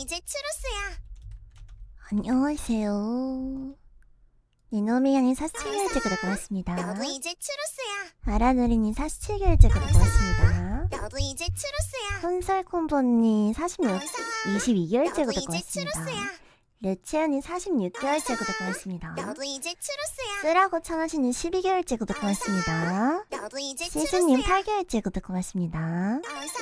이제 추로스야. 안녕하세요. 니노미 형이 47개월째 구독 고맙습니다. 너도 이제 추로스야. 아라누리님 47개월째 구독 고맙습니다. 너도 이제 추로스야. 혼설콤보님 22개월째 너도 구독 이제 고맙습니다. 추로스야. 르치언님 46개월째 구독 고맙습니다. 너도 이제 추로스야. 쓰라고 천하시님 12개월째 구독 고맙습니다. 너도 이제 시즈님 추로스야. 8개월째 구독 고맙습니다. 어서.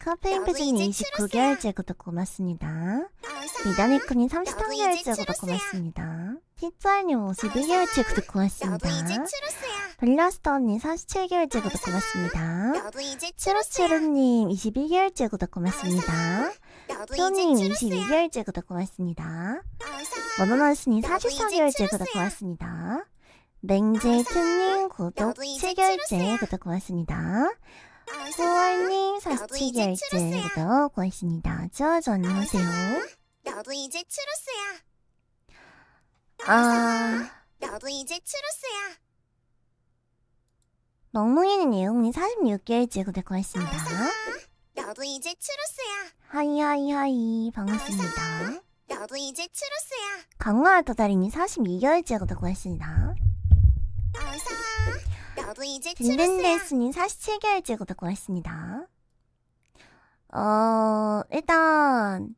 커피인 너도 표준님 이제 29개월째 구독 고맙습니다. 어서. 미다니쿠님 너도 이제 33개월째 구독 추루스야. 고맙습니다. 티츠알님 52개월째 구독 너도 고맙습니다. 이제 추로스야. 블라스터님 47개월째 구독 고맙습니다. 너도 이제 추로스야. 츄루츄루님 22개월째 구독 고맙습니다. 너도 효님 이제 추로스야. 22개월째 구독 고맙습니다. 어서. 머너너스님 너도 이제 44개월째 구독 추루스야. 고맙습니다. 맹제트님 구독 너도 이제 7개월째 추루스야. 구독 고맙습니다. 어서. 9월님 너도 이제 47개월째 추루스야. 구독 고맙습니다. 저저 안녕하세요. 너도 이제 추로스야. 너도 이제 추로스야. 멍멍이는 예웅님 46개월째 구독 고맙습니다. 너도 이제 추로스야. 하이하이하이 반갑습니다. 너도 이제 추로스야. 강화할 도다리님 42개월째 구독 고맙습니다. 어서. 너도 이제 추로스야. 딘딘데스님 47개월째 구독 고맙습니다. 일단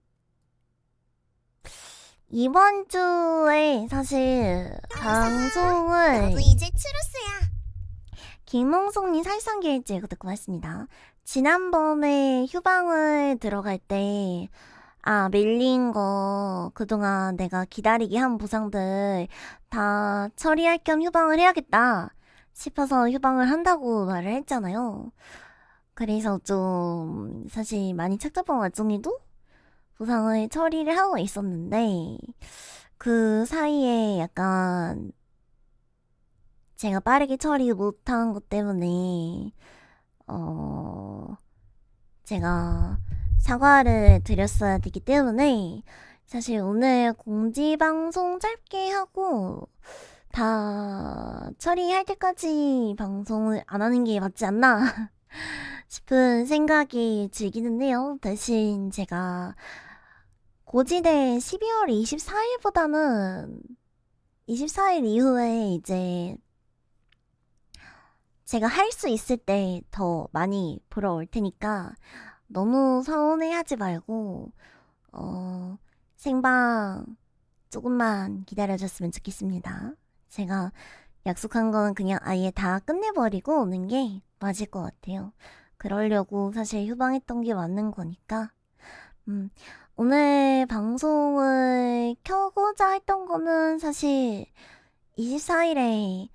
이번 주에 사실 방송을 너도 이제 추로스야. 김홍송님 43개월째 구독 고맙습니다. 지난번에 휴방을 들어갈 때 밀린 거 그동안 내가 기다리게 한 보상들 다 처리할 겸 휴방을 해야겠다 싶어서 휴방을 한다고 말을 했잖아요. 그래서 좀 사실 많이 착잡한 와중에도 보상을 처리를 하고 있었는데 그 사이에 약간 제가 빠르게 처리 못한 것 때문에 제가 사과를 드렸어야 되기 때문에 사실 오늘 공지방송 짧게 하고 다 처리할 때까지 방송을 안 하는 게 맞지 않나 싶은 생각이 들기는 해요. 대신 제가 고지대 12월 24일보다는 24일 이후에 이제 제가 할 수 있을 때 더 많이 보러 올 테니까 너무 서운해하지 말고 생방 조금만 기다려줬으면 좋겠습니다. 제가 약속한 거는 그냥 아예 다 끝내버리고 오는 게 맞을 것 같아요. 그러려고 사실 휴방했던 게 맞는 거니까. 오늘 방송을 켜고자 했던 거는 사실 24일에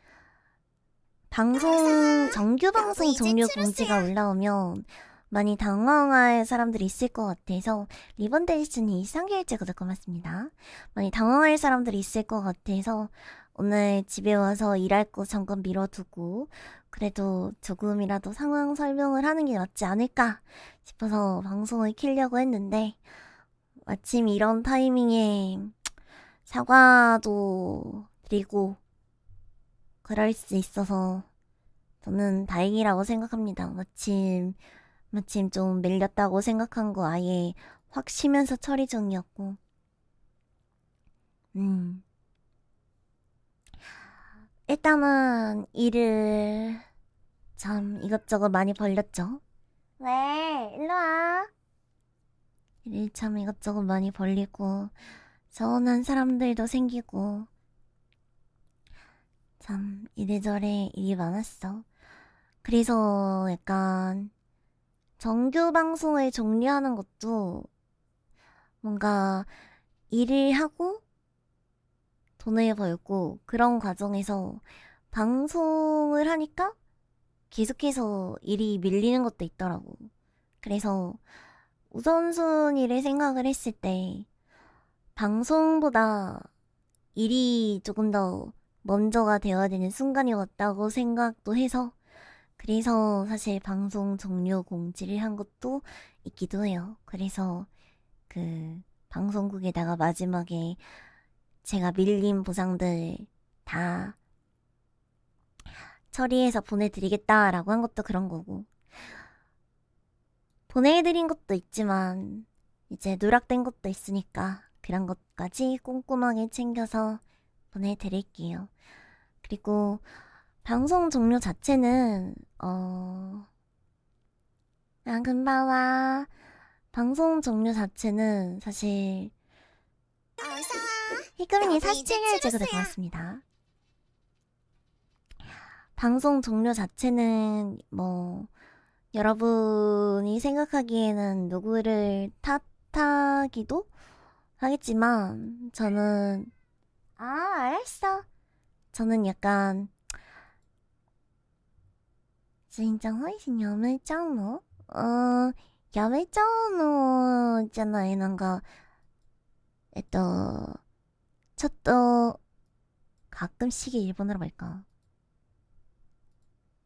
정규 방송 종료 공지가 올라오면 많이 당황할 사람들이 있을 것 같아서 리본 데이스님 23개월째 구독 고맙습니다. 많이 당황할 사람들이 있을 것 같아서 오늘 집에 와서 일할 거 잠깐 미뤄두고 그래도 조금이라도 상황 설명을 하는 게 맞지 않을까 싶어서 방송을 켜려고 했는데 마침 이런 타이밍에 사과도 드리고 그럴 수 있어서 저는 다행이라고 생각합니다. 마침 좀 밀렸다고 생각한 거 아예 확 쉬면서 처리 중이었고 일단은 일을 참 이것저것 많이 벌렸죠. 왜? 일로와. 일을 참 이것저것 많이 벌리고 서운한 사람들도 생기고 참 이래저래 일이 많았어. 그래서 약간 정규 방송을 종료하는 것도 뭔가 일을 하고 돈을 벌고 그런 과정에서 방송을 하니까 계속해서 일이 밀리는 것도 있더라고. 그래서 우선순위를 생각을 했을 때 방송보다 일이 조금 더 먼저가 되어야 되는 순간이 왔다고 생각도 해서 그래서 사실 방송 종료 공지를 한 것도 있기도 해요. 그래서 그 방송국에다가 마지막에 제가 밀린 보상들 다 처리해서 보내드리겠다라고 한 것도 그런 거고 보내드린 것도 있지만 이제 누락된 것도 있으니까 그런 것까지 꼼꼼하게 챙겨서 보내드릴게요. 그리고 방송 종료 자체는 금방와 방송 종료 자체는 사실 어서와. 희금이 나도 이제 47개월째가 되고 추루스야. 왔습니다. 방송 종료 자체는 뭐 여러분이 생각하기에는 누구를 탓하기도 하겠지만 저는 알았어. 저는 약간 진짜 훨씬 야매짱노? 야매짱노 있잖아요. 뭔가 ちょっと 가끔씩의 일본어로 말까?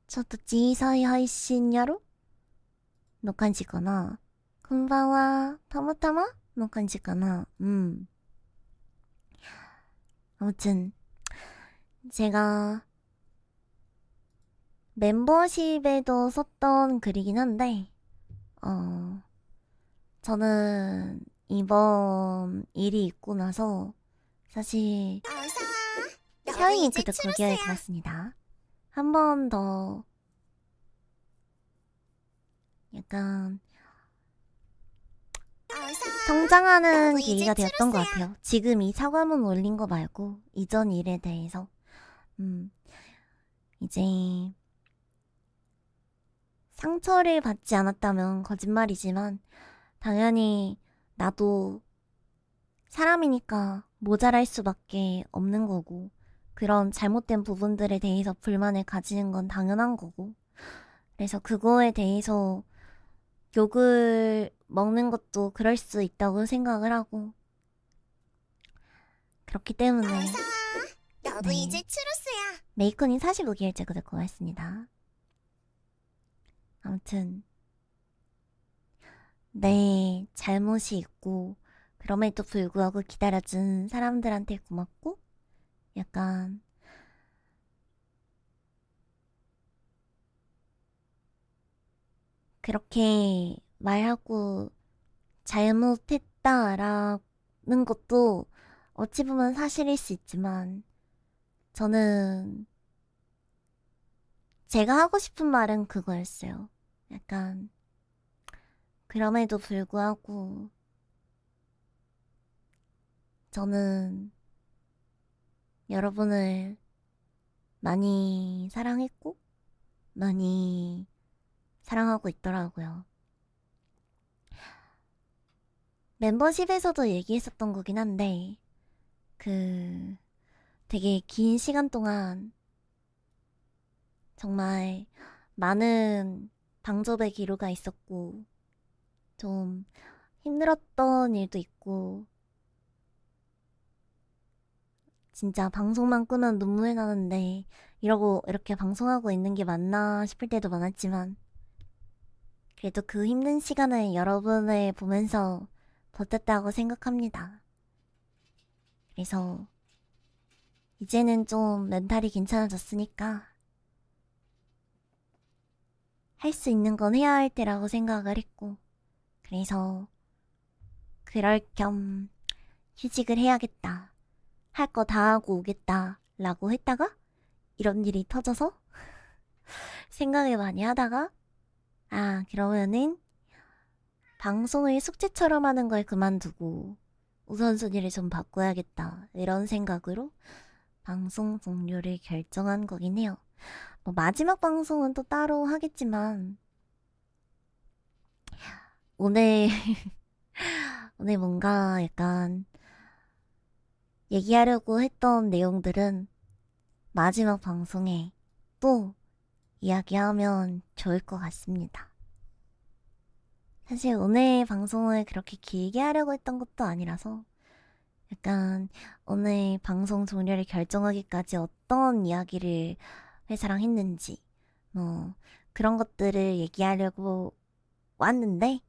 ちょっと小さい配信やろの感じかな。こんばんは。たまたまの感じかな。아무튼 제가 멤버십에도 썼던 글이긴 한데 저는 이번 일이 있고 나서 사실 어서와. 나도 샤이니크도 이제 구경에 추루스야. 갔습니다. 한 번 더 약간 어서와. 성장하는 나도 이제 계기가 되었던 것 추루스야. 같아요. 지금 이 사과문 올린 거 말고 이전 일에 대해서 이제 상처를 받지 않았다면 거짓말이지만 당연히 나도 사람이니까 모자랄 수밖에 없는 거고 그런 잘못된 부분들에 대해서 불만을 가지는 건 당연한 거고 그래서 그거에 대해서 욕을 먹는 것도 그럴 수 있다고 생각을 하고 그렇기 때문에 어서와. 너도 네. 이제 추루스야. 메이커님 45개월째가 될 것 같습니다. 아무튼 내 잘못이 있고 그럼에도 불구하고 기다려준 사람들한테 고맙고 약간 그렇게 말하고 잘못했다라는 것도 어찌 보면 사실일 수 있지만 저는 제가 하고 싶은 말은 그거였어요. 약간 그럼에도 불구하고 저는 여러분을 많이 사랑했고 많이 사랑하고 있더라고요. 멤버십에서도 얘기했었던 거긴 한데 되게 긴 시간 동안 정말 많은 방접의 기류가 있었고 좀 힘들었던 일도 있고 진짜 방송만 끄면 눈물 나는데 이러고 이렇게 방송하고 있는 게 맞나 싶을 때도 많았지만 그래도 그 힘든 시간을 여러분을 보면서 버텼다고 생각합니다. 그래서 이제는 좀 멘탈이 괜찮아졌으니까 할 수 있는 건 해야 할 때라고 생각을 했고 그래서 그럴 겸 휴직을 해야겠다. 할 거 다 하고 오겠다 라고 했다가 이런 일이 터져서 생각을 많이 하다가 그러면은 방송을 숙제처럼 하는 걸 그만두고 우선순위를 좀 바꿔야겠다 이런 생각으로 방송 종료를 결정한 거긴 해요. 뭐 마지막 방송은 또 따로 하겠지만 오늘 오늘 뭔가 약간 얘기하려고 했던 내용들은 마지막 방송에 또 이야기하면 좋을 것 같습니다. 사실 오늘 방송을 그렇게 길게 하려고 했던 것도 아니라서 약간 오늘 방송 종료를 결정하기까지 어떤 이야기를 회사랑 했는지 뭐 그런 것들을 얘기하려고 왔는데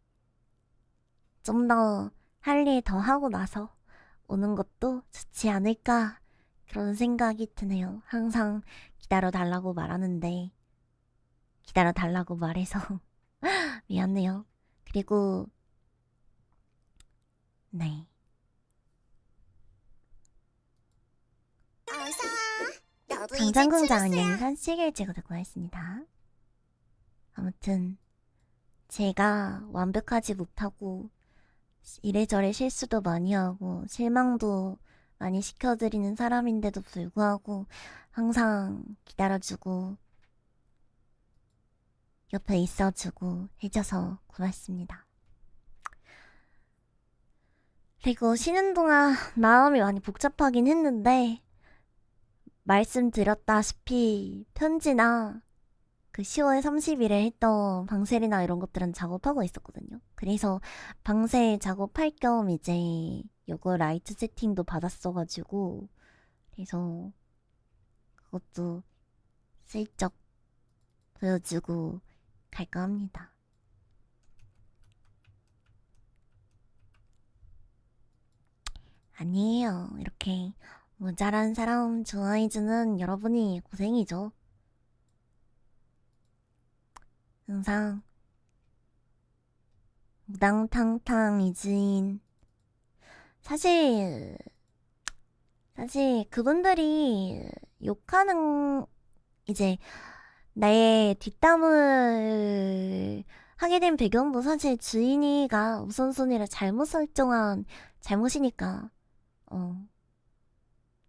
좀 더 할 일 더 하고 나서 오는 것도 좋지 않을까 그런 생각이 드네요. 항상 기다려달라고 말하는데 기다려달라고 말해서 미안해요. 그리고 네. 어서와. 너도 이제 강장공장은 추루스야. 연산 7개월째가 되고 했습니다. 아무튼 제가 완벽하지 못하고 이래저래 실수도 많이 하고 실망도 많이 시켜드리는 사람인데도 불구하고 항상 기다려주고 옆에 있어주고 해줘서 고맙습니다. 그리고 쉬는 동안 마음이 많이 복잡하긴 했는데 말씀드렸다시피 편지나 그 10월 30일에 했던 방셀이나 이런 것들은 작업하고 있었거든요. 그래서 방셀 작업할 겸 이제 요거 라이트 세팅도 받았어가지고 그래서 그것도 슬쩍 보여주고 갈까 합니다. 아니에요. 이렇게 모자란 사람 좋아해주는 여러분이 고생이죠. 항상 무당탕탕 이즈인 사실 그분들이 욕하는 이제 나의 뒷담을 하게 된 배경도 사실 주인이가 우선순위를 잘못 설정한 잘못이니까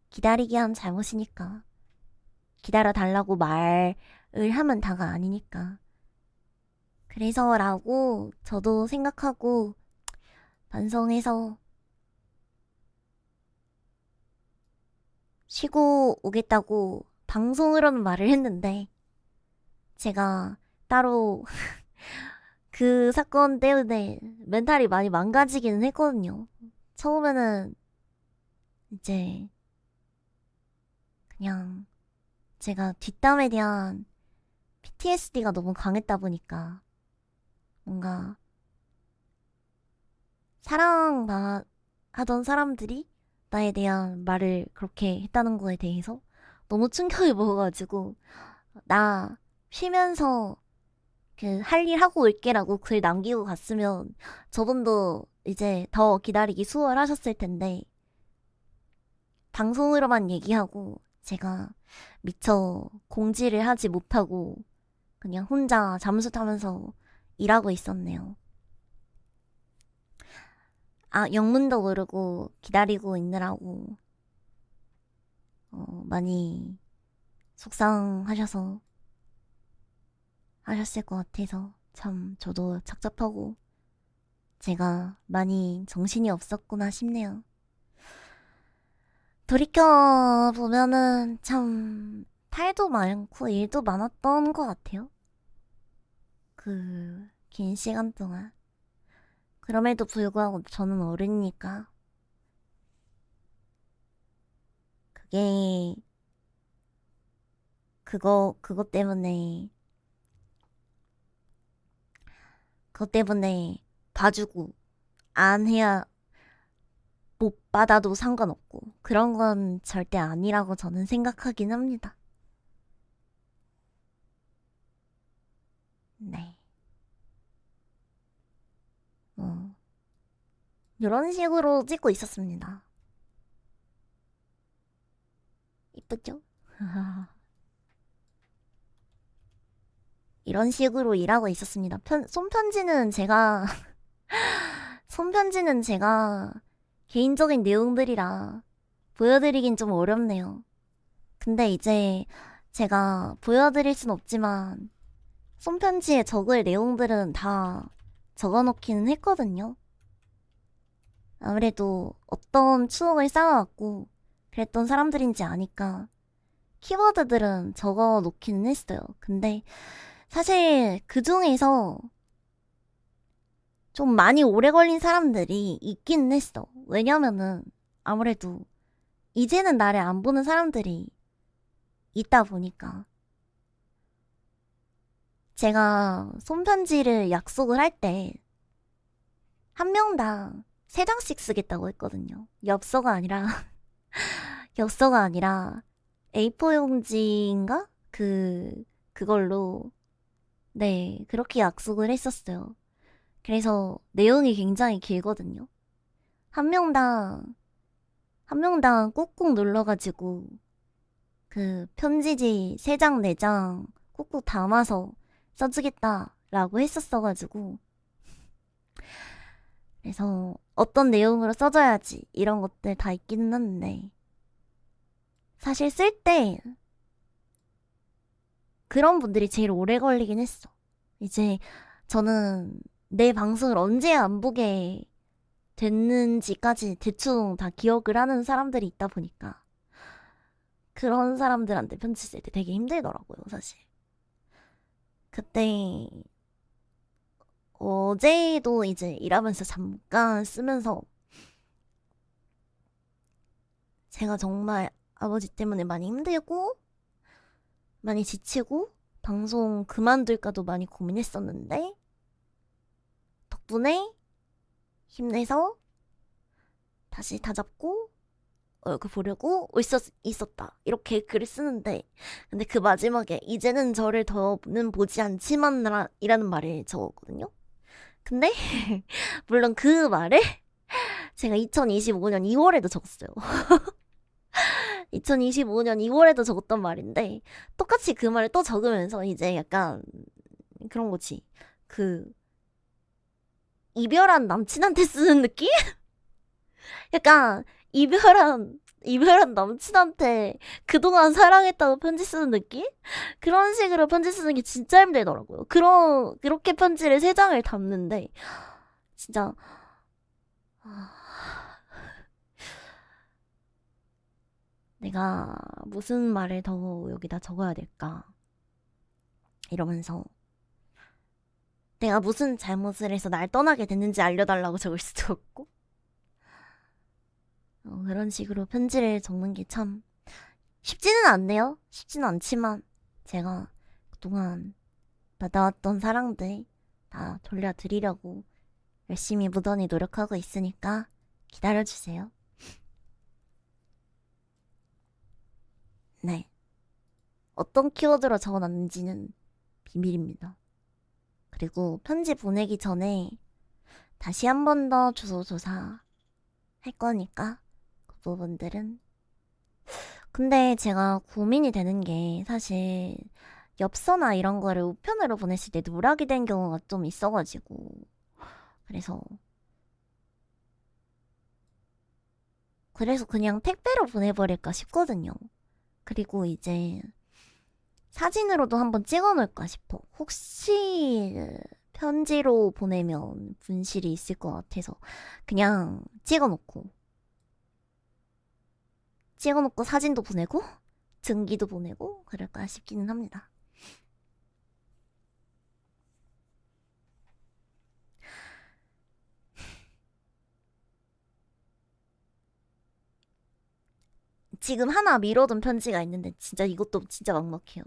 기다리게 한 잘못이니까 기다려 달라고 말을 하면 다가 아니니까 그래서라고 저도 생각하고 반성해서 쉬고 오겠다고 방송으로는 말을 했는데 제가 따로 그 사건 때문에 멘탈이 많이 망가지기는 했거든요. 처음에는 이제 그냥 제가 뒷담에 대한 PTSD가 너무 강했다 보니까 뭔가 사랑하던 사람들이 나에 대한 말을 그렇게 했다는 거에 대해서 너무 충격을 먹어가지고 나 쉬면서 그 할 일 하고 올게라고 글 남기고 갔으면 저분도 이제 더 기다리기 수월하셨을 텐데 방송으로만 얘기하고 제가 미처 공지를 하지 못하고 그냥 혼자 잠수 타면서 일하고 있었네요. 영문도 모르고 기다리고 있느라고 많이 속상하셔서 하셨을 것 같아서 참 저도 착잡하고 제가 많이 정신이 없었구나 싶네요. 돌이켜보면은 참 탈도 많고 일도 많았던 것 같아요. 그 긴 시간 동안. 그럼에도 불구하고 저는 어른이니까 그게 그것 때문에 봐주고 안 해야 못 받아도 상관없고 그런 건 절대 아니라고 저는 생각하긴 합니다. 네. 이런 식으로 찍고 있었습니다. 이쁘죠? 이런 식으로 일하고 있었습니다. 손편지는 제가 손편지는 제가 개인적인 내용들이라 보여드리긴 좀 어렵네요. 근데 이제 제가 보여드릴 순 없지만 손편지에 적을 내용들은 다 적어놓기는 했거든요. 아무래도 어떤 추억을 쌓아왔고 그랬던 사람들인지 아니까 키워드들은 적어놓기는 했어요. 근데 사실 그 중에서 좀 많이 오래 걸린 사람들이 있기는 했어. 왜냐면은 아무래도 이제는 나를 안 보는 사람들이 있다 보니까 제가 손편지를 약속을 할 때 한 명당 3장씩 쓰겠다고 했거든요. 엽서가 아니라 엽서가 아니라 A4 용지인가? 그걸로 네 그렇게 약속을 했었어요. 그래서 내용이 굉장히 길거든요. 한 명당 한 명당 꾹꾹 눌러가지고 그 편지지 3장 4장 꾹꾹 담아서 써주겠다라고 했었어가지고 그래서 어떤 내용으로 써줘야지 이런 것들 다 있기는 한데 사실 쓸 때 그런 분들이 제일 오래 걸리긴 했어. 이제 저는 내 방송을 언제 안 보게 됐는지까지 대충 다 기억을 하는 사람들이 있다 보니까 그런 사람들한테 편지 쓸 때 되게 힘들더라고요, 사실. 그때 어제도 이제 일하면서 잠깐 쓰면서 제가 정말 아버지 때문에 많이 힘들고 많이 지치고 방송 그만둘까도 많이 고민했었는데 덕분에 힘내서 다시 다잡고 얼굴 보려고 있었다 이렇게 글을 쓰는데 근데 그 마지막에 이제는 저를 더는 보지 않지만 이라는 말을 적었거든요. 근데 물론 그 말을 제가 2025년 2월에도 적었어요. 2025년 2월에도 적었던 말인데 똑같이 그 말을 또 적으면서 이제 약간 그런 거지. 그 이별한 남친한테 쓰는 느낌? 약간 이별한 남친한테 그동안 사랑했다고 편지 쓰는 느낌? 그런 식으로 편지 쓰는 게 진짜 힘들더라고요. 그렇게 편지를 3장을 담는데 진짜 내가 무슨 말을 더 여기다 적어야 될까? 이러면서 내가 무슨 잘못을 해서 날 떠나게 됐는지 알려달라고 적을 수도 없고 그런 식으로 편지를 적는 게 참 쉽지는 않네요. 쉽지는 않지만 제가 그동안 받아왔던 사랑들 다 돌려드리려고 열심히 무던히 노력하고 있으니까 기다려주세요. 네. 어떤 키워드로 적어놨는지는 비밀입니다. 그리고 편지 보내기 전에 다시 한 번 더 주소 조사 할 거니까 그 부분들은 근데 제가 고민이 되는 게 사실 엽서나 이런 거를 우편으로 보냈을 때 누락이 된 경우가 좀 있어가지고 그래서 그냥 택배로 보내버릴까 싶거든요. 그리고 이제 사진으로도 한번 찍어 놓을까 싶어. 혹시 편지로 보내면 분실이 있을 것 같아서 그냥 찍어 놓고 사진도 보내고 증기도 보내고 그럴까 싶기는 합니다. 지금 하나 미뤄둔 편지가 있는데 진짜 이것도 진짜 막막해요.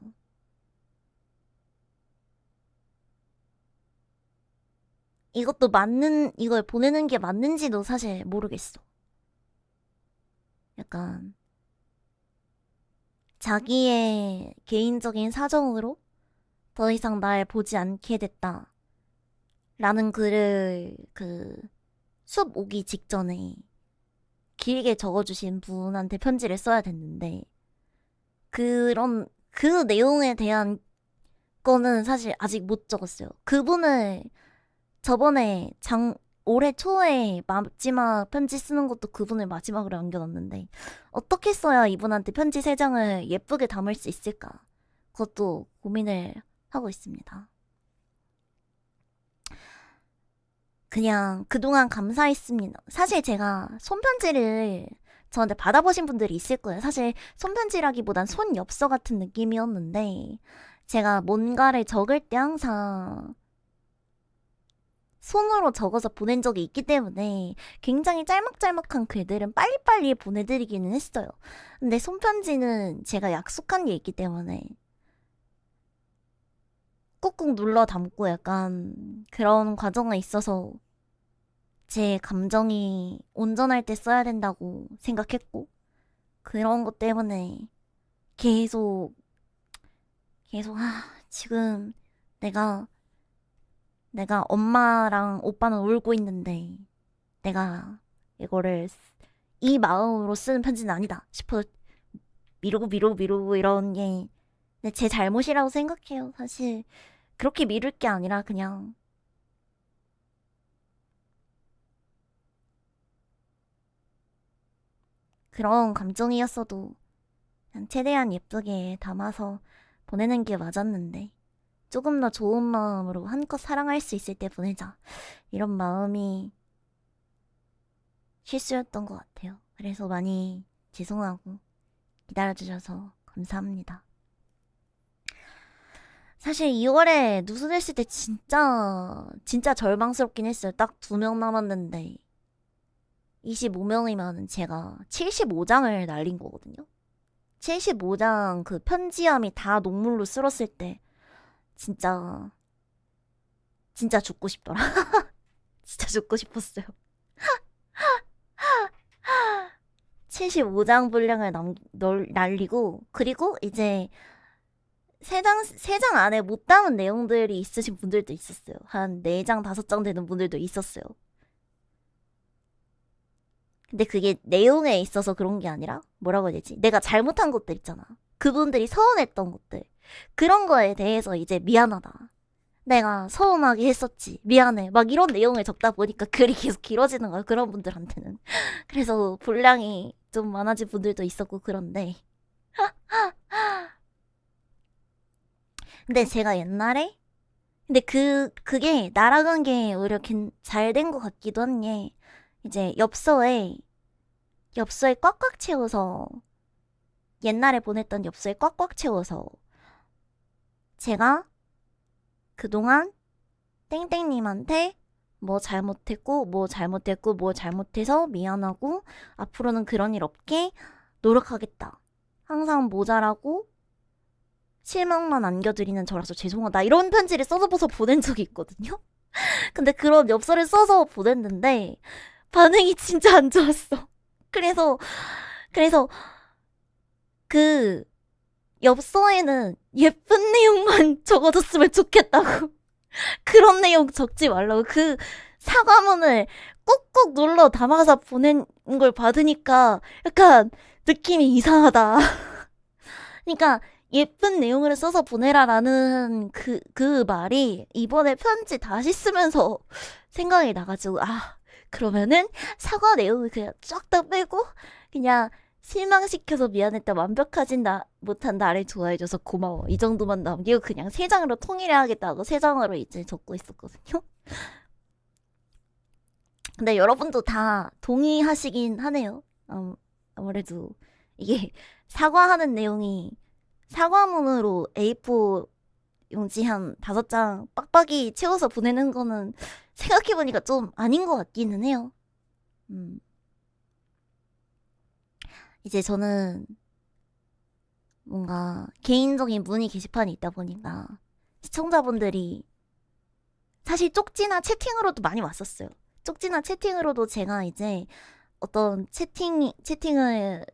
이걸 보내는 게 맞는지도 사실 모르겠어. 약간 자기의 개인적인 사정으로 더 이상 날 보지 않게 됐다. 라는 글을 수업 오기 직전에 길게 적어주신 분한테 편지를 써야 됐는데, 그 내용에 대한 거는 사실 아직 못 적었어요. 그분을 저번에 올해 초에 마지막 편지 쓰는 것도 그분을 마지막으로 남겨놨는데, 어떻게 써야 이분한테 편지 3장을 예쁘게 담을 수 있을까? 그것도 고민을 하고 있습니다. 그냥 그동안 감사했습니다. 사실 제가 손편지를 저한테 받아보신 분들이 있을 거예요. 사실 손편지라기보단 손엽서 같은 느낌이었는데 제가 뭔가를 적을 때 항상 손으로 적어서 보낸 적이 있기 때문에 굉장히 짤막짤막한 글들은 빨리빨리 보내드리기는 했어요. 근데 손편지는 제가 약속한 게 있기 때문에 꾹꾹 눌러 담고 약간 그런 과정에 있어서 제 감정이 온전할 때 써야 된다고 생각했고 그런 것 때문에 계속 지금 내가 엄마랑 오빠는 울고 있는데 내가 이거를 이 마음으로 쓰는 편지는 아니다 싶어 미루고 이런 게 제 잘못이라고 생각해요. 사실 그렇게 미룰 게 아니라 그냥 그런 감정이었어도 그냥 최대한 예쁘게 담아서 보내는 게 맞았는데 조금 더 좋은 마음으로 한껏 사랑할 수 있을 때 보내자 이런 마음이 실수였던 것 같아요. 그래서 많이 죄송하고 기다려주셔서 감사합니다. 사실 2월에 누수됐을 때 진짜 절망스럽긴 했어요. 딱 2명 남았는데 25명이면 제가 75장을 날린 거거든요. 75장 그 편지함이 다 녹물로 쓸었을 때 진짜 죽고 싶더라. 진짜 죽고 싶었어요. 75장 분량을 날리고 그리고 이제 3장 안에 못 담은 내용들이 있으신 분들도 있었어요. 한 4장, 5장 되는 분들도 있었어요. 근데 그게 내용에 있어서 그런 게 아니라 뭐라고 해야 되지? 내가 잘못한 것들 있잖아. 그분들이 서운했던 것들. 그런 거에 대해서 이제 미안하다. 내가 서운하게 했었지. 미안해. 막 이런 내용을 적다 보니까 글이 계속 길어지는 거야. 그런 분들한테는. 그래서 분량이 좀 많아진 분들도 있었고 그런데. 근데 제가 옛날에 근데 그게 날아간 게 오히려 잘 된 것 같기도 한 게 이제 엽서에 꽉꽉 채워서 옛날에 보냈던 엽서에 꽉꽉 채워서 제가 그동안 땡땡님한테 뭐 잘못해서 미안하고 앞으로는 그런 일 없게 노력하겠다. 항상 모자라고 실망만 안겨드리는 저라서 죄송하다. 이런 편지를 써서 보낸 적이 있거든요. 근데 그런 엽서를 써서 보냈는데 반응이 진짜 안 좋았어. 그래서 그 엽서에는 예쁜 내용만 적어줬으면 좋겠다고. 그런 내용 적지 말라고. 그 사과문을 꾹꾹 눌러 담아서 보낸 걸 받으니까 약간 느낌이 이상하다. 그러니까 예쁜 내용을 써서 보내라라는 그 말이 이번에 편지 다시 쓰면서 생각이 나가지고 그러면은 사과 내용을 그냥 쫙 다 빼고 그냥 실망시켜서 미안했다. 완벽하진 못한 나를 좋아해줘서 고마워. 이 정도만 남기고 그냥 3장으로 통일해야겠다고 3장으로 이제 적고 있었거든요. 근데 여러분도 다 동의하시긴 하네요. 아무래도 이게 사과하는 내용이 사과문으로 A4 용지 한 5장 빡빡이 채워서 보내는 거는 생각해보니까 좀 아닌 것 같기는 해요. 이제 저는 뭔가 개인적인 문의 게시판이 있다 보니까 시청자분들이 사실 쪽지나 채팅으로도 많이 왔었어요. 쪽지나 채팅으로도 제가 이제 어떤 채팅을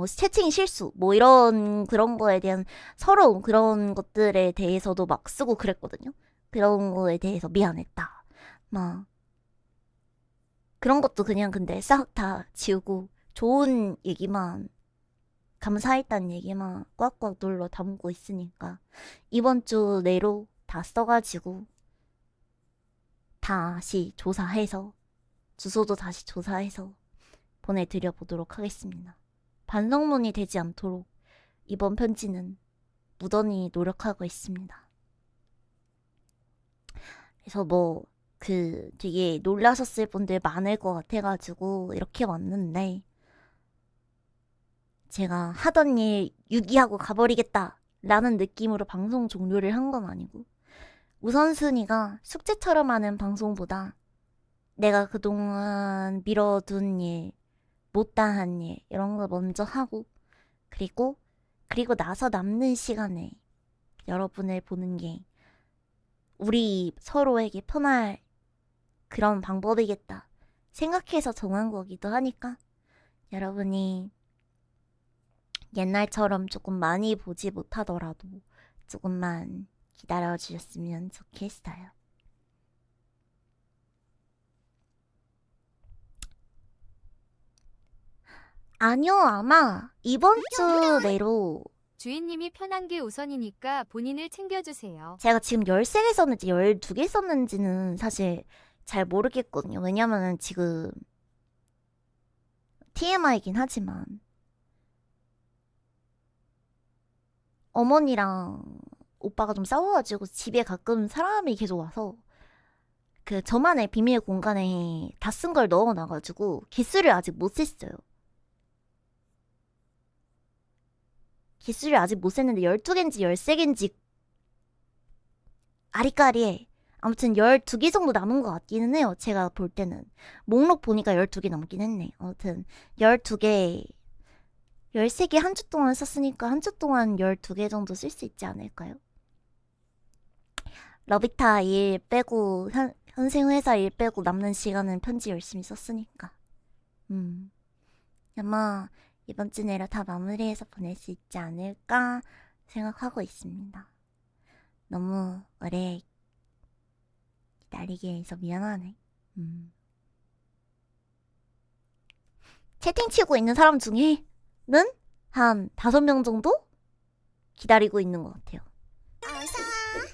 채팅 실수, 그런 거에 대한 서러움, 그런 것들에 대해서도 막 쓰고 그랬거든요. 그런 거에 대해서 미안했다. 그런 것도 그냥 근데 싹 다 지우고 좋은 얘기만, 감사했다는 얘기만 꽉꽉 눌러 담고 있으니까 이번 주 내로 다 써가지고 다시 조사해서 주소도 다시 조사해서 보내드려 보도록 하겠습니다. 반성문이 되지 않도록 이번 편지는 무던히 노력하고 있습니다. 그래서 되게 놀라셨을 분들 많을 것 같아가지고 이렇게 왔는데 제가 하던 일 유기하고 가버리겠다 라는 느낌으로 방송 종료를 한 건 아니고 우선순위가 숙제처럼 하는 방송보다 내가 그동안 미뤄둔 일, 못다한 일 이런 거 먼저 하고 그리고 나서 남는 시간에 여러분을 보는 게 우리 서로에게 편할 그런 방법이겠다 생각해서 정한 거기도 하니까 여러분이 옛날처럼 조금 많이 보지 못하더라도 조금만 기다려주셨으면 좋겠어요. 아니요, 아마 이번 주 내로 주인님이 편한 게 우선이니까 본인을 챙겨주세요. 제가 지금 13개 썼는지 12개 썼는지는 사실 잘 모르겠거든요. 왜냐면은 지금 TMI이긴 하지만 어머니랑 오빠가 좀 싸워가지고 집에 가끔 사람이 계속 와서 그 저만의 비밀 공간에 다 쓴 걸 넣어놔가지고 기수를 아직 못 셌어요. 기수를 아직 못 셌는데 12개인지 13개인지 아리까리해. 아무튼 12개 정도 남은 것 같기는 해요. 제가 볼 때는. 목록 보니까 12개 넘긴 했네. 아무튼 12개 13개 한 주 동안 썼으니까 한 주 동안 12개 정도 쓸 수 있지 않을까요? 러비타 일 빼고 현생회사 일 빼고 남는 시간은 편지 열심히 썼으니까. 아마 이번 주 내로 다 마무리해서 보낼 수 있지 않을까 생각하고 있습니다. 너무 오래 기다리게 해서 미안하네. 채팅 치고 있는 사람 중에는 한 5명 정도 기다리고 있는 것 같아요. 어서와.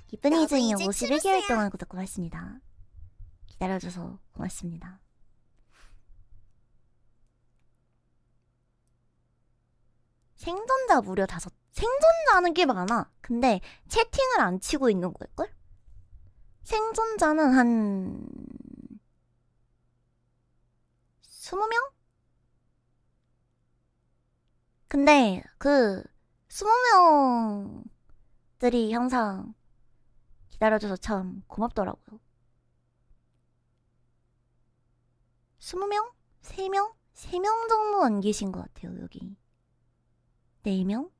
기쁜이즈님 너도 이제 51개월 추루스야. 동안 구독 고맙습니다. 기다려줘서 고맙습니다. 생존자 무려 5. 생존자는 꽤 많아. 근데 채팅을 안 치고 있는 걸걸? 생존자는 한 20명? 근데 그 20명들이 항상 기다려줘서 참 고맙더라고요. 20명? 3명? 3명 정도 안 계신 것 같아요, 여기. 4명?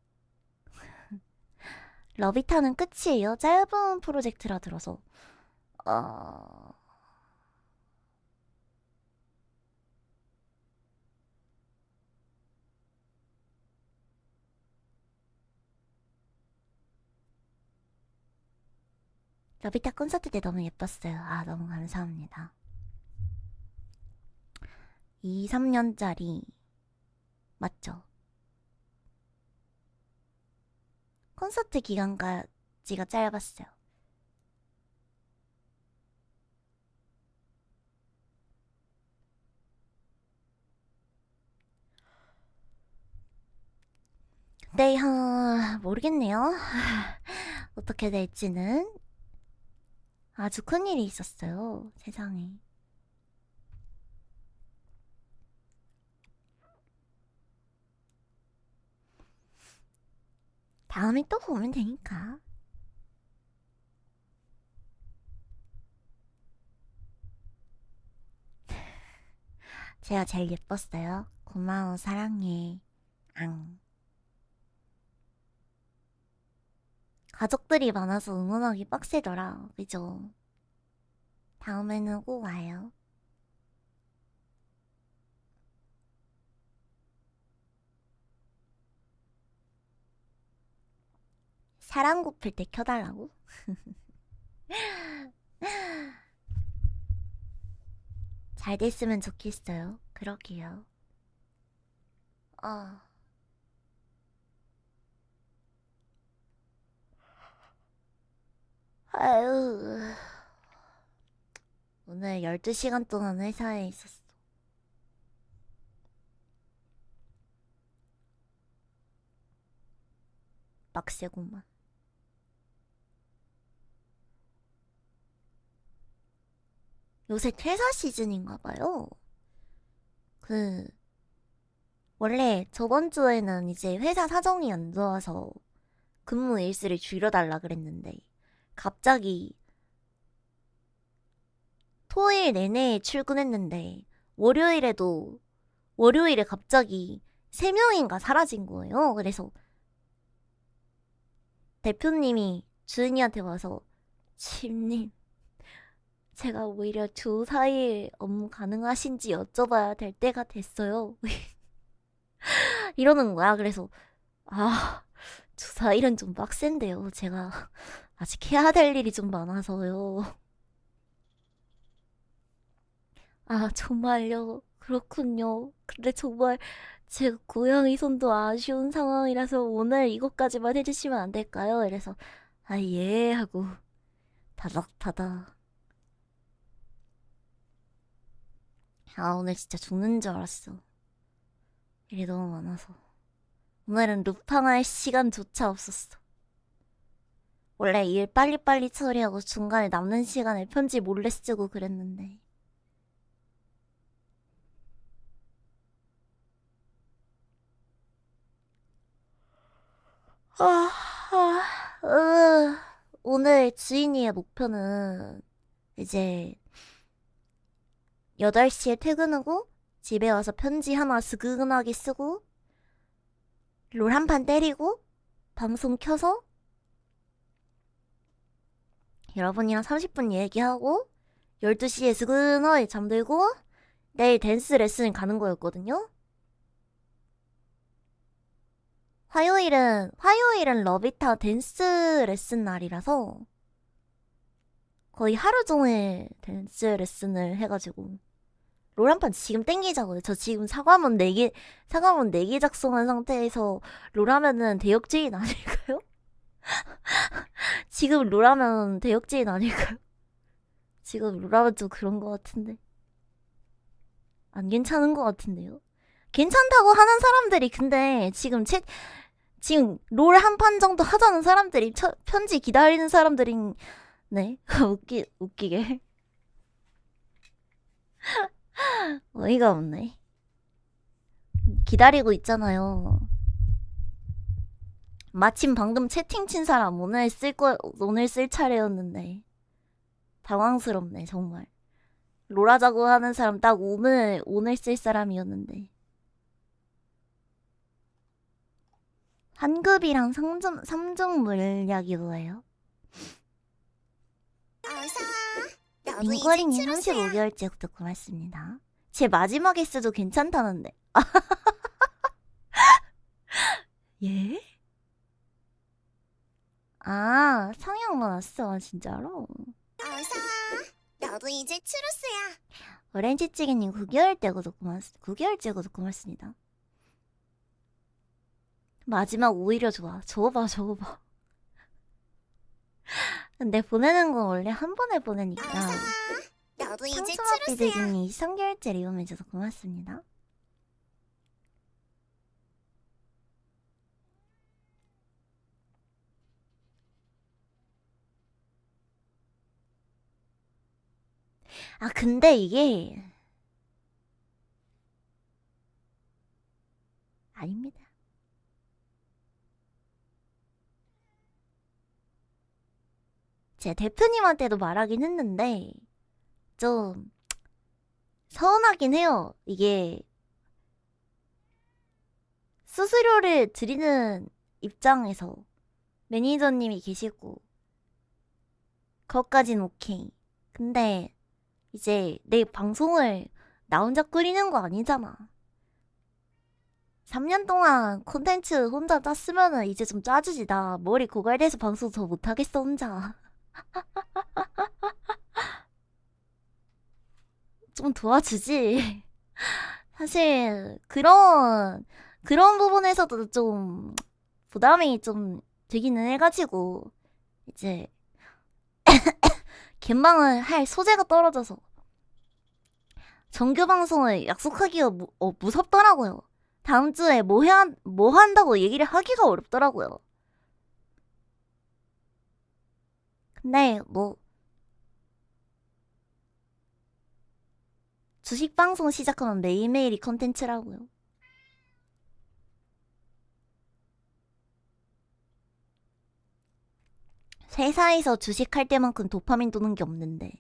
러비타는 끝이에요. 짧은 프로젝트라 들어서. 러비타 콘서트 때 너무 예뻤어요. 아, 너무 감사합니다. 2, 3년짜리 맞죠? 콘서트 기간까지가 짧았어요. 네, 모르겠네요. 어떻게 될지는. 아주 큰일이 있었어요, 세상에. 다음에 또 보면 되니까. 제가 제일 예뻤어요. 고마워, 사랑해. 앙. 가족들이 많아서 응원하기 빡세더라. 그죠? 다음에는 꼭 와요. 사랑 고플 때 켜달라고? 잘 됐으면 좋겠어요. 그러게요. 아유. 오늘 12시간 동안 회사에 있었어. 빡세구만. 요새 퇴사 시즌인가봐요. 원래 저번 주에는 이제 회사 사정이 안 좋아서 근무 일수를 줄여달라 그랬는데, 갑자기 토요일 내내 출근했는데, 월요일에 갑자기 3명인가 사라진 거예요. 그래서 대표님이 주인이한테 와서, 주임님, 제가 오히려 주 4일 업무 가능하신지 여쭤봐야 될 때가 됐어요. 이러는 거야. 그래서 주 4일은 좀 빡센데요. 제가 아직 해야 될 일이 좀 많아서요. 정말요. 그렇군요. 근데 정말 제 고양이 손도 아쉬운 상황이라서 오늘 이것까지만 해주시면 안 될까요? 이래서 아, 예 하고 다닥다닥. 아, 오늘 진짜 죽는 줄 알았어. 일이 너무 많아서. 오늘은 루팡할 시간조차 없었어. 원래 일 빨리빨리 처리하고 중간에 남는 시간에 편지 몰래 쓰고 그랬는데. 아, 오늘 주인이의 목표는 이제 8시에 퇴근하고 집에 와서 편지 하나 스그근하게 쓰고 롤 한 판 때리고 방송 켜서 여러분이랑 30분 얘기하고 12시에 스그너에 잠들고 내일 댄스 레슨 가는 거였거든요. 화요일은 러비타 댄스 레슨 날이라서 거의 하루 종일 댄스 레슨을 해가지고 롤 한 판 지금 땡기자고요. 저 지금 사과문 4개 작성한 상태에서 롤 하면은 대역죄인 아닐까요? 지금 롤 하면 대역죄인 아닐까요? 지금 롤 하면 좀 그런 것 같은데. 안 괜찮은 것 같은데요? 괜찮다고 하는 사람들이 근데 지금 롤 한 판 정도 하자는 사람들이 편지 기다리는 사람들이 네 웃기게 어이가 없네. 기다리고 있잖아요. 마침 방금 채팅 친 사람 오늘 쓸 차례였는데 당황스럽네 정말. 롤 하자고 하는 사람 딱 오늘 쓸 사람이었는데. 한급이랑 3종 물약이 뭐예요? 어서와. 너도 이제 링거링이 추로스야. 35개월째 구독 고맙습니다. 제 마지막 횟수도 괜찮다는데. 예? 아, 상향만 왔어, 진짜로? 어서와. 너도 이제 추로스야. 오렌지찌개님 9개월째 구독 고맙습니다. 마지막 오히려 좋아. 저거 봐. 근데 보내는 건 원래 한 번에 보내니까. 어서와. 너도 이제 추로스야. 상처마비드님이 3개월째 리움해줘서 고맙습니다. 아, 근데 이게 아닙니다. 제가 대표님한테도 말하긴 했는데 좀 서운하긴 해요. 이게 수수료를 드리는 입장에서 매니저님이 계시고 그것까진 오케이. 근데 이제 내 방송을 나 혼자 꾸리는 거 아니잖아. 3년 동안 콘텐츠 혼자 짰으면은 이제 좀 짜주지. 나 머리 고갈돼서 방송 더 못하겠어 혼자. 좀 도와주지. 사실 그런 부분에서도 좀 부담이 좀 되기는 해가지고 이제 갬방을 할 소재가 떨어져서 정규 방송을 약속하기가 무섭더라고요. 다음 주에 뭐 한다고 얘기를 하기가 어렵더라고요. 근데 뭐 주식 방송 시작하면 매일매일이 컨텐츠라고요. 회사에서 주식할 때만큼 도파민 도는 게 없는데.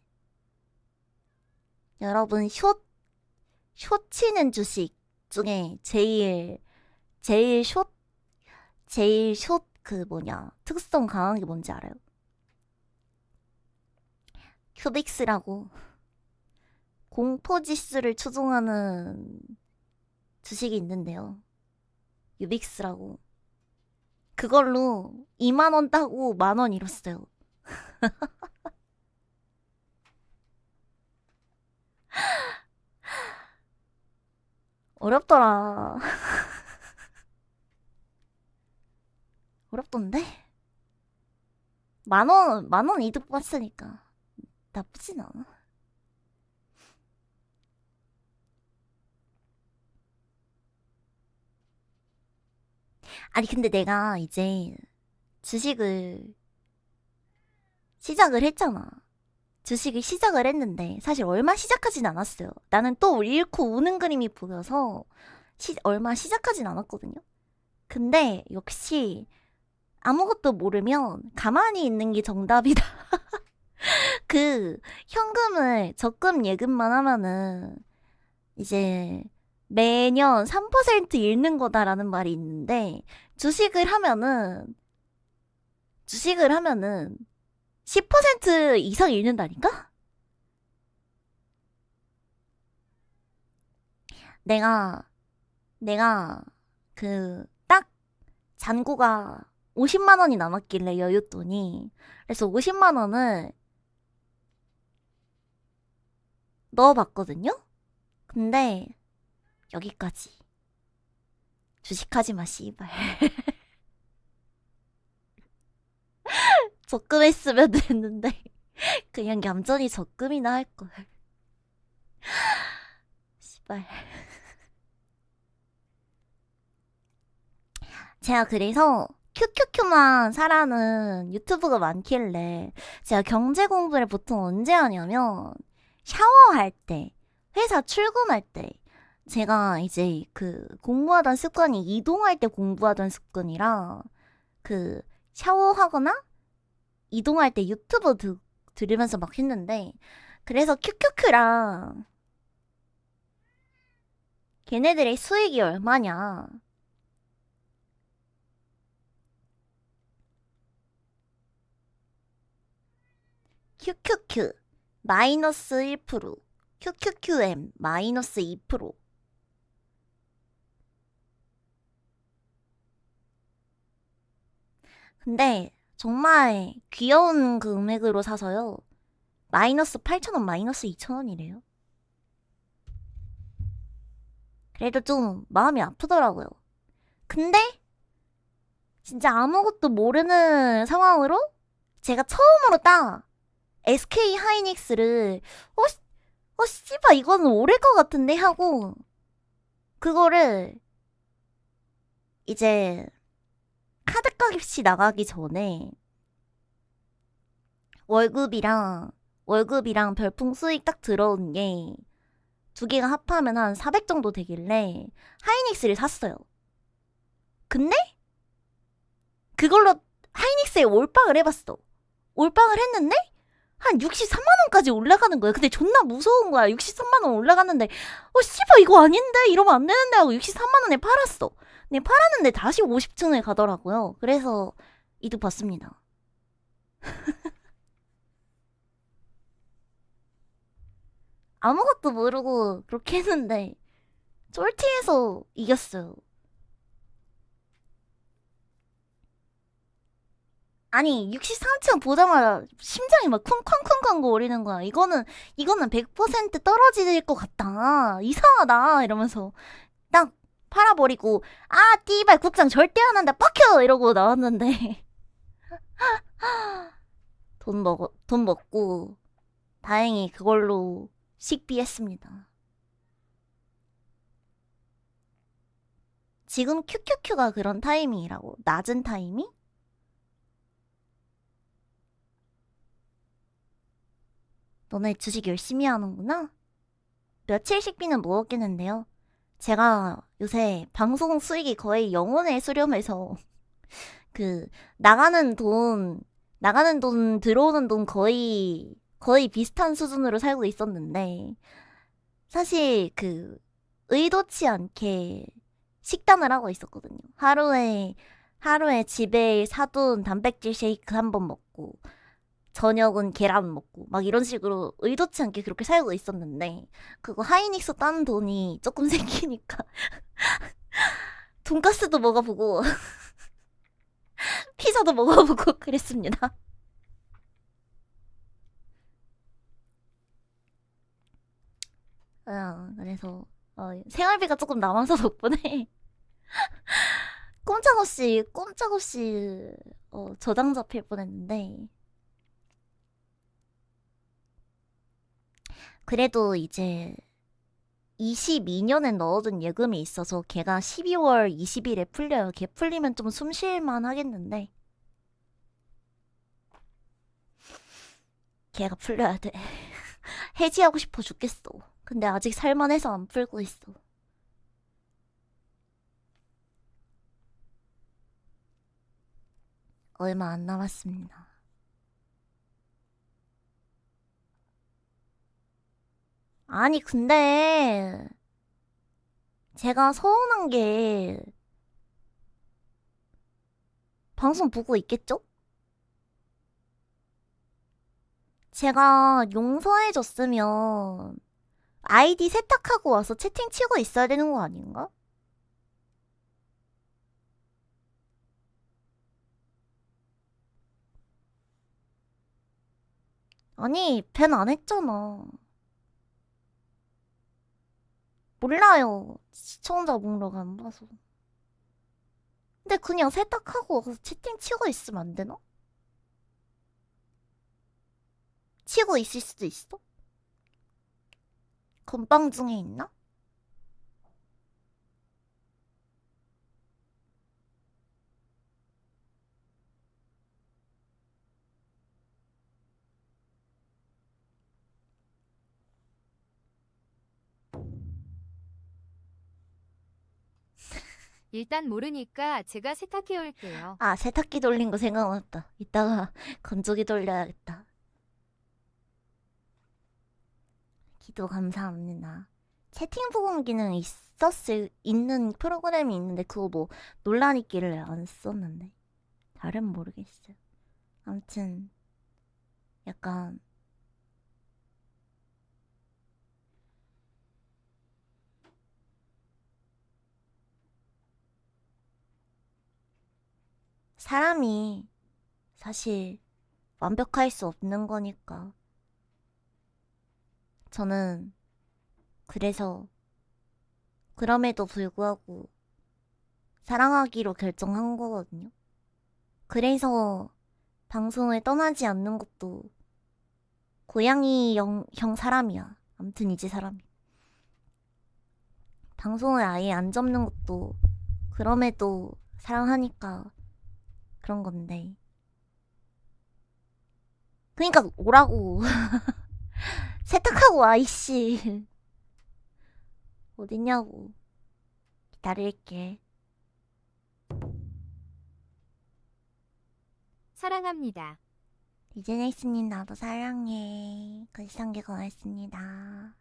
여러분 숏 치는 주식 중에 제일 숏 특성 강한 게 뭔지 알아요? 큐빅스라고 공포지수를 추종하는 주식이 있는데요. 유빅스라고. 그걸로 2만원 따고 만원 잃었어요. 어렵더라. 어렵던데? 만 원 이득 봤으니까 나쁘진 않아. 아니 근데 내가 이제 주식을 시작을 했잖아. 주식을 시작을 했는데 사실 얼마 시작하진 않았어요. 나는 또 잃고 우는 그림이 보여서 얼마 시작하진 않았거든요. 근데 역시 아무것도 모르면 가만히 있는 게 정답이다. 그 현금을 적금 예금만 하면은 이제 매년 3% 잃는 거다라는 말이 있는데 주식을 하면은 10% 이상 잃는다니까? 내가 그 딱 잔고가 50만 원이 남았길래 여윳돈이, 그래서 50만 원을 넣어봤거든요? 근데 여기까지. 주식하지 마, 씨발. 적금했으면 됐는데 그냥 얌전히 적금이나 할걸. 씨발. 제가 그래서 큐큐큐만 사라는 유튜브가 많길래 제가 경제 공부를 보통 언제 하냐면 샤워할 때, 회사 출근할 때, 제가 이제 그 공부하던 습관이 이동할 때 공부하던 습관이라 그 샤워하거나 이동할 때 유튜브 들으면서 막 했는데, 그래서 큐큐큐랑 걔네들의 수익이 얼마냐, 큐큐큐 마이너스 1%, 큐큐큐엠 마이너스 2%. 근데 정말 귀여운 그 금액으로 사서요. 마이너스 8,000원, 마이너스 2,000원이래요. 그래도 좀 마음이 아프더라고요. 근데 진짜 아무것도 모르는 상황으로 제가 처음으로 딱 SK 하이닉스를 씨발 이거는 오를 것 같은데 하고 그거를 이제 카드값이 나가기 전에 월급이랑 별풍 수익 딱 들어온 게 두 개가 합하면 한 400 정도 되길래 하이닉스를 샀어요. 근데 그걸로 하이닉스에 올빵을 해봤어. 올빵을 했는데 한 63만 원까지 올라가는 거야. 근데 존나 무서운 거야. 63만 원 올라갔는데 씨발 이거 아닌데, 이러면 안 되는데 하고 63만 원에 팔았어. 근데 팔았는데 다시 50층을 가더라고요. 그래서 이득 봤습니다. 아무것도 모르고 그렇게 했는데 쫄티에서 이겼어요. 아니 63층 보자마자 심장이 막 쿵쾅쿵쾅 거리는 거야. 이거는 100% 떨어질 것 같다, 이상하다 이러면서 딱 팔아버리고, 아 띠발 국장 절대 안 한다, 빡혀 이러고 나왔는데 돈 먹고 다행히 그걸로 식비했습니다. 지금 큐큐큐가 그런 타이밍이라고. 낮은 타이밍? 너네 주식 열심히 하는구나? 며칠 식비는 먹었겠는데요. 제가 요새 방송 수익이 거의 영혼에 수렴해서 그 나가는 돈 들어오는 돈 거의 비슷한 수준으로 살고 있었는데, 사실 그 의도치 않게 식단을 하고 있었거든요. 하루에 집에 사둔 단백질 쉐이크 한 번 먹고 저녁은 계란 먹고 막 이런 식으로 의도치 않게 그렇게 살고 있었는데, 그거 하이닉스 딴 돈이 조금 생기니까 돈가스도 먹어보고 피자도 먹어보고 그랬습니다. 그래서 생활비가 조금 남아서 덕분에 꼼짝없이 저장 잡힐 뻔했는데 그래도 이제 22년에 넣어둔 예금이 있어서 걔가 12월 20일에 풀려요. 걔 풀리면 좀 숨 쉴만 하겠는데 걔가 풀려야 돼. 해지하고 싶어 죽겠어. 근데 아직 살만해서 안 풀고 있어. 얼마 안 남았습니다. 아니 근데 제가 서운한 게 방송 보고 있겠죠? 제가 용서해줬으면 아이디 세탁하고 와서 채팅 치고 있어야 되는 거 아닌가? 아니, 밴 안 했잖아. 몰라요. 시청자 목록 안 봐서. 근데 그냥 세탁하고 와서 채팅 치고 있으면 안 되나? 치고 있을 수도 있어? 건빵 중에 있나? 일단 모르니까 제가 세탁해 올게요. 아, 세탁기 돌린 거 생각났다. 이따가 건조기 돌려야겠다. 기도 감사합니다. 채팅 보험 기능 있는 프로그램이 있는데 그거 뭐 논란 있기를 안 썼는데 잘은 모르겠어요. 아무튼 약간 사람이 사실 완벽할 수 없는 거니까 저는 그래서 그럼에도 불구하고 사랑하기로 결정한 거거든요. 그래서 방송을 떠나지 않는 것도 고양이 형 사람이야. 아무튼 이제 사람이. 방송을 아예 안 접는 것도 그럼에도 사랑하니까 그런 건데. 그니까 오라고. 세탁하고 와, 이씨. 어딨냐고. 기다릴게. 사랑합니다. 디즈네이스님 나도 사랑해. 글상계 고맙습니다.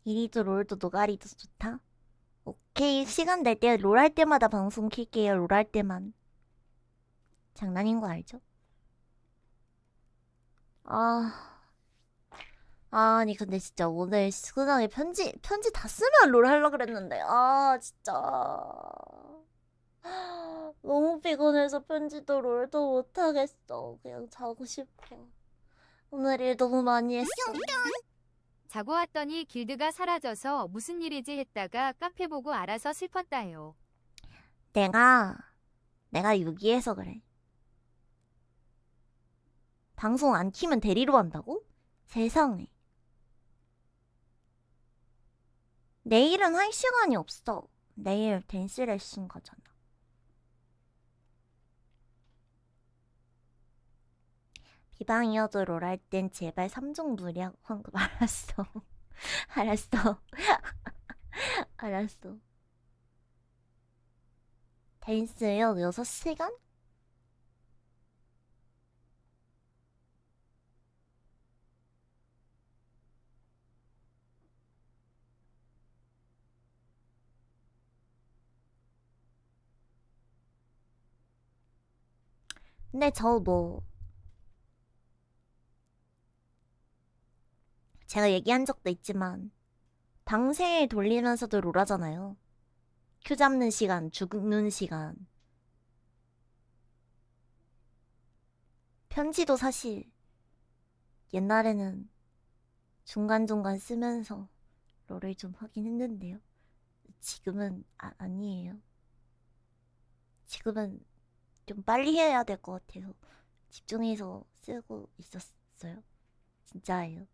이리도 롤도 노가리도 좋다. 오케이, 시간 날 때 롤 할 때마다 방송 킬게요. 롤 할 때만. 장난인 거 알죠? 아니 근데 진짜 오늘 시근하게 편지 다 쓰면 롤 하려고 그랬는데 진짜 너무 피곤해서 편지도 롤도 못하겠어. 그냥 자고 싶어. 오늘 일 너무 많이 했어. 자고 왔더니 길드가 사라져서 무슨 일이지 했다가 카페 보고 알아서 슬펐다요. 내가 유기해서 그래. 방송 안 키면 데리러 간다고? 세상에. 내일은 할 시간이 없어. 내일 댄스 레슨 가잖아. 비방이어도 롤 할 땐 제발 3종 무리하고 황금 알았어. 알았어. 알았어. 댄스요? 6시간? 근데 제가 얘기한 적도 있지만 방세 돌리면서도 롤하잖아요. 큐 잡는 시간, 죽는 시간. 편지도 사실 옛날에는 중간중간 쓰면서 롤을 좀 하긴 했는데요. 지금은 아니에요. 지금은 좀 빨리 해야 될 것 같아서 집중해서 쓰고 있었어요. 진짜예요.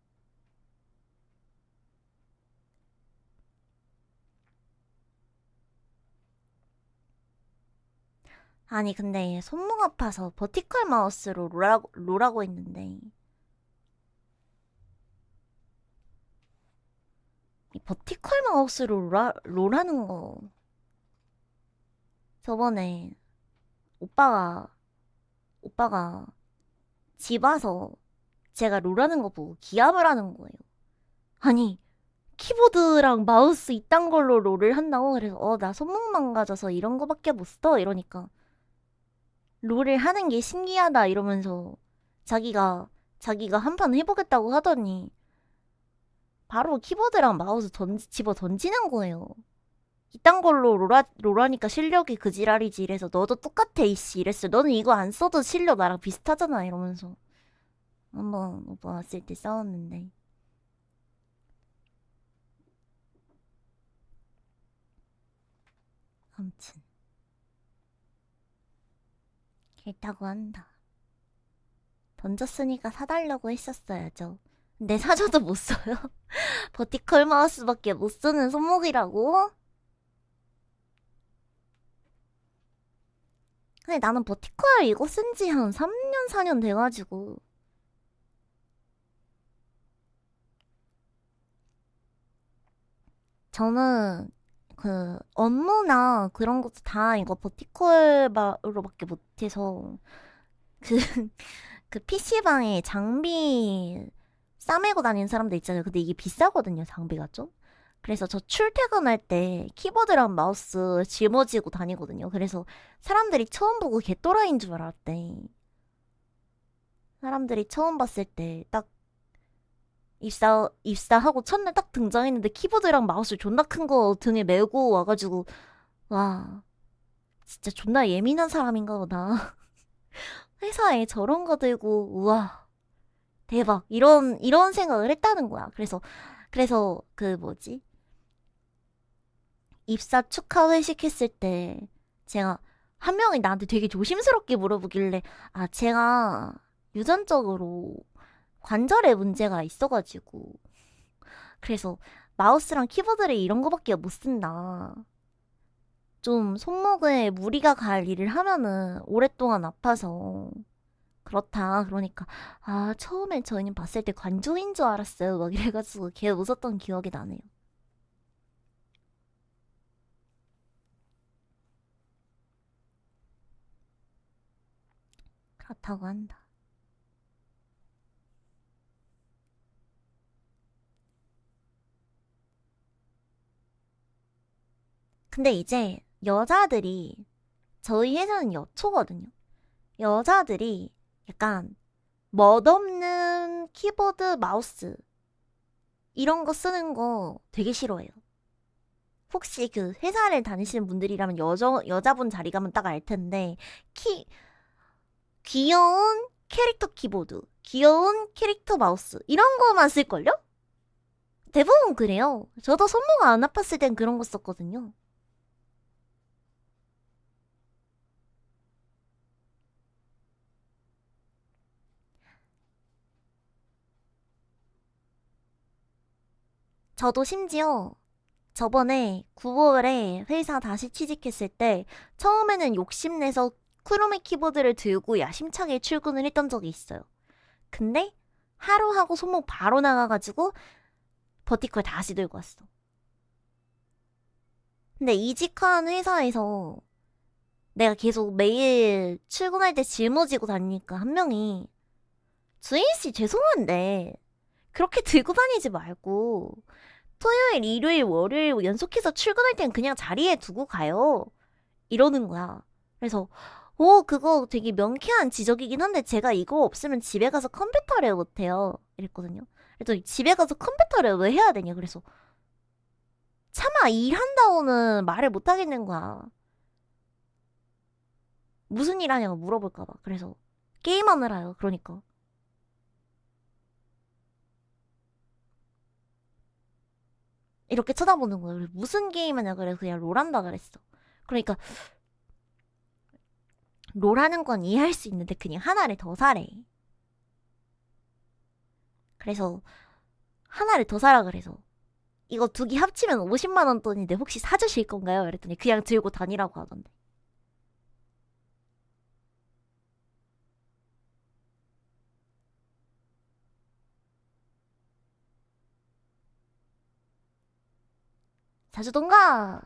아니 근데 손목 아파서 버티컬 마우스로 롤하고 있는데 이 버티컬 마우스로 롤하는 거 저번에 오빠가 집 와서 제가 롤하는 거 보고 기합을 하는 거예요. 아니 키보드랑 마우스 이딴 걸로 롤을 한다고. 그래서 나 손목 망가져서 이런 거밖에 못 써 이러니까 롤을 하는 게 신기하다 이러면서 자기가 한 판 해보겠다고 하더니 바로 키보드랑 마우스 집어 던지는 거예요. 이딴 걸로 롤하니까 실력이 그 지랄이지 이래서 너도 똑같아 이씨 이랬어요. 너는 이거 안 써도 실력 나랑 비슷하잖아 이러면서 한번 오빠 왔을 때 싸웠는데 아무튼 싫다고 한다. 던졌으니까 사달라고 했었어야죠. 근데 사줘도 못 써요. 버티컬 마우스밖에 못 쓰는 손목이라고? 근데 나는 버티컬 이거 쓴 지 한 3년, 4년 돼가지고 저는 그 업무나 그런 것도 다 이거 버티컬로밖에 못해서 그, 그 PC방에 장비 싸매고 다니는 사람들 있잖아요. 근데 이게 비싸거든요, 장비가 좀. 그래서 저 출퇴근할 때 키보드랑 마우스 짊어지고 다니거든요. 그래서 사람들이 처음 보고 개또라이인 줄 알았대. 사람들이 처음 봤을 때 딱 입사하고 첫날 딱 등장했는데 키보드랑 마우스 존나 큰 거 등에 메고 와가지고 와 진짜 존나 예민한 사람인가 보다. 회사에 저런 거 들고 우와 대박 이런 생각을 했다는 거야. 그래서 그 뭐지 입사 축하 회식 했을 때 제가 한 명이 나한테 되게 조심스럽게 물어보길래 제가 유전적으로 관절에 문제가 있어가지고 그래서 마우스랑 키보드를 이런 거밖에 못 쓴다. 좀 손목에 무리가 갈 일을 하면은 오랫동안 아파서 그렇다. 그러니까 처음에 저희는 봤을 때 관조인 줄 알았어요. 막 이래가지고 걔 웃었던 기억이 나네요. 그렇다고 한다. 근데 이제 여자들이 저희 회사는 여초거든요. 여자들이 약간 멋없는 키보드, 마우스 이런 거 쓰는 거 되게 싫어해요. 혹시 그 회사를 다니시는 분들이라면 여자분 자리 가면 딱 알 텐데 귀여운 캐릭터 키보드, 귀여운 캐릭터 마우스 이런 거만 쓸걸요? 대부분 그래요. 저도 손목 안 아팠을 땐 그런 거 썼거든요. 저도 심지어 저번에 9월에 회사 다시 취직했을 때 처음에는 욕심내서 크로미 키보드를 들고 야심차게 출근을 했던 적이 있어요. 근데 하루 하고 손목 바로 나가가지고 버티컬 다시 들고 왔어. 근데 이직한 회사에서 내가 계속 매일 출근할 때 짊어지고 다니니까 한 명이 주인씨 죄송한데 그렇게 들고 다니지 말고 토요일, 일요일, 월요일 연속해서 출근할 땐 그냥 자리에 두고 가요. 이러는 거야. 그래서 그거 되게 명쾌한 지적이긴 한데 제가 이거 없으면 집에 가서 컴퓨터를 못해요. 이랬거든요. 그래서 집에 가서 컴퓨터를 왜 해야 되냐. 그래서 차마 일한다고는 말을 못 하겠는 거야. 무슨 일 하냐고 물어볼까봐. 그래서 게임하느라요. 그러니까. 이렇게 쳐다보는 거예요. 그래서 무슨 게임 하냐 그래서 그냥 롤한다 그랬어. 그러니까 롤하는 건 이해할 수 있는데 그냥 하나를 더 사래. 그래서 하나를 더 사라 그래서 이거 두 개 합치면 50만 원 돈인데 혹시 사주실 건가요? 그랬더니 그냥 들고 다니라고 하던데. 사주던가.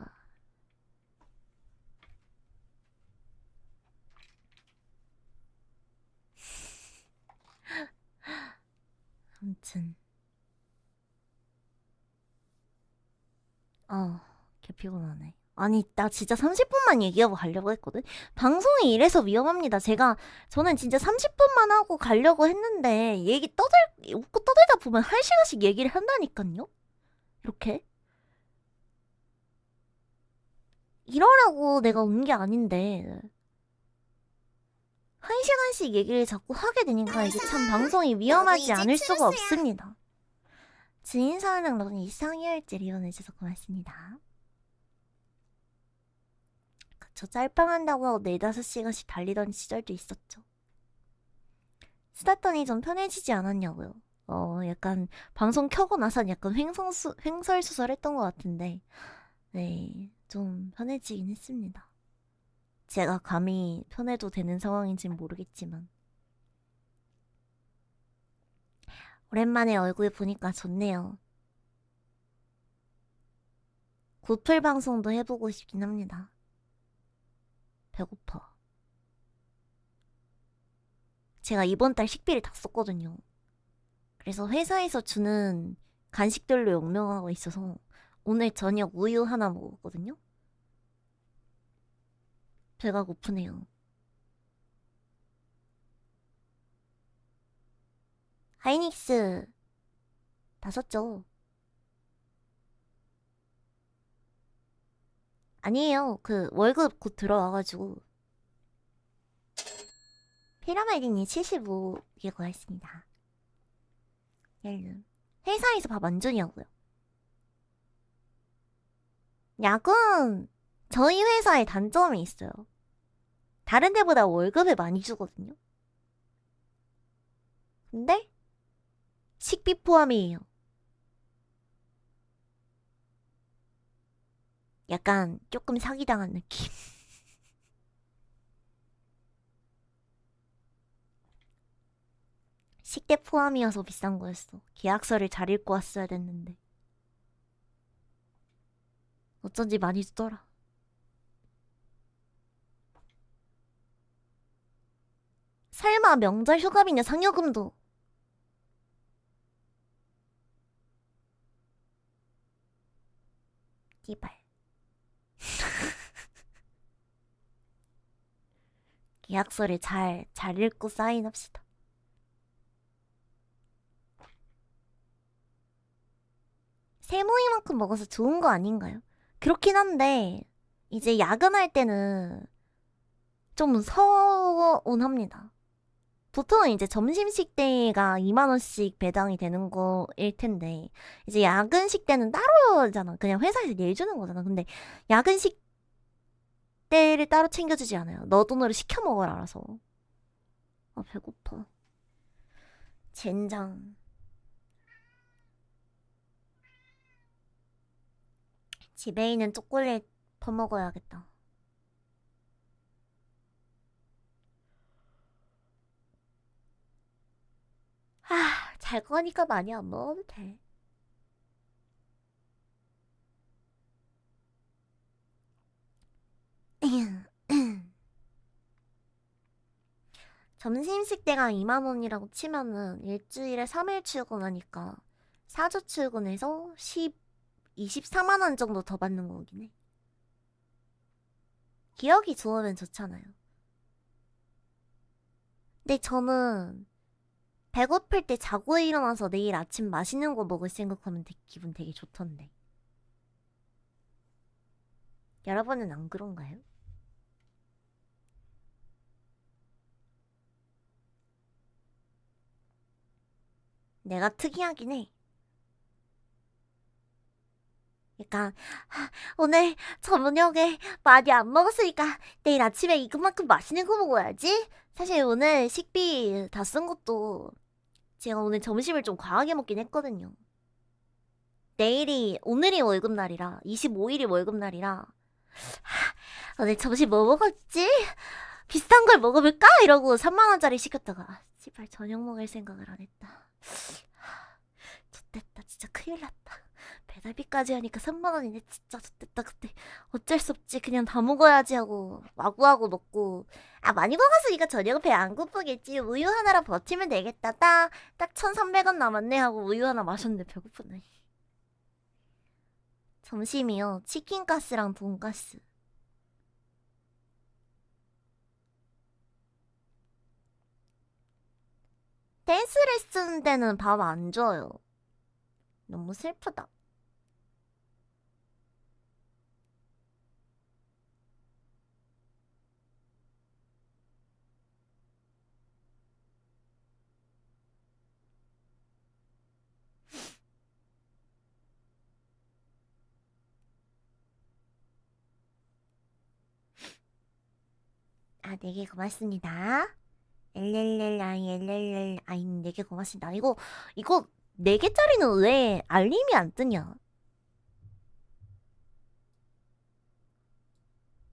아무튼 개 피곤하네. 아니 나 진짜 30분만 얘기하고 가려고 했거든. 방송이 이래서 위험합니다. 저는 진짜 30분만 하고 가려고 했는데 웃고 떠들다 보면 1시간씩 얘기를 한다니까요. 이렇게 이러라고 내가 온 게 아닌데 1시간씩 얘기를 자꾸 하게 되니까 이게 참 방송이 위험하지 않을 수가 없습니다. 지인사랑 너는 이상해할지 리원해줘서 고맙습니다. 저 짤방한다고 하고 4-5시간씩 달리던 시절도 있었죠. 쓰다더니 좀 편해지지 않았냐고요. 약간 방송 켜고 나선 약간 횡설수설했던 것 같은데 네, 좀 편해지긴 했습니다. 제가 감히 편해도 되는 상황인지는 모르겠지만 오랜만에 얼굴 보니까 좋네요. 구플 방송도 해보고 싶긴 합니다. 배고파. 제가 이번 달 식비를 다 썼거든요. 그래서 회사에서 주는 간식들로 영명하고 있어서 오늘 저녁 우유 하나 먹었거든요. 배가 고프네요. 하이닉스 다 썼죠? 아니에요. 그 월급 곧 들어와가지고 피라미드님 75개 고맙습니다. 회사에서 밥 안 주냐고요. 야근 저희 회사에 단점이 있어요. 다른 데보다 월급을 많이 주거든요. 근데 식비 포함이에요. 약간 조금 사기당한 느낌. 식대 포함이어서 비싼 거였어. 계약서를 잘 읽고 왔어야 됐는데. 어쩐지 많이 주더라. 설마 명절 휴가비냐 상여금도. 이발. 계약서를 잘 읽고 사인합시다. 세모이만큼 먹어서 좋은 거 아닌가요? 그렇긴 한데 이제 야근할 때는 좀 서운합니다. 보통은 이제 점심식 때가 2만원씩 배당이 되는 거일 텐데 이제 야근식 때는 따로잖아. 그냥 회사에서 내주는 거잖아. 근데 야근식 때를 따로 챙겨주지 않아요. 너 돈으로 시켜 먹어라 알아서. 아 배고파. 젠장. 집에 있는 초콜릿 퍼먹어야겠다. 잘 거니까 많이 안 먹어도 돼. 점심식 때가 2만원이라고 치면은 일주일에 3일 출근하니까 4주 출근해서 24만원 정도 더 받는 거긴 해. 기억이 좋으면 좋잖아요. 근데 저는 배고플 때 자고 일어나서 내일 아침 맛있는 거 먹을 생각하면 기분 되게 좋던데. 여러분은 안 그런가요? 내가 특이하긴 해. 그러니까 오늘 저녁에 많이 안 먹었으니까 내일 아침에 이것만큼 맛있는 거 먹어야지. 사실 오늘 식비 다 쓴 것도 제가 오늘 점심을 좀 과하게 먹긴 했거든요. 오늘이 월급날이라 25일이 월급날이라 오늘 점심 뭐 먹었지? 비슷한 걸 먹어볼까? 이러고 3만원짜리 시켰다가 씨발 저녁 먹을 생각을 안 했다. 좋됐다. 진짜 큰일 났다. 배달비까지 하니까 3만원이네. 진짜 좋됐다. 그때 어쩔 수 없지. 그냥 다 먹어야지 하고 마구하고 먹고 많이 먹었으니까 저녁은 배 안 고프겠지. 우유 하나로 버티면 되겠다. 딱 1,300원 남았네 하고 우유 하나 마셨는데 배고프네. 점심이요. 치킨가스랑 돈가스. 댄스 레슨 때는 밥 안 줘요. 너무 슬프다. 네 개 고맙습니다. LLLI 4개 고맙습니다. 이거 4개짜리는 왜 알림이 안 뜨냐?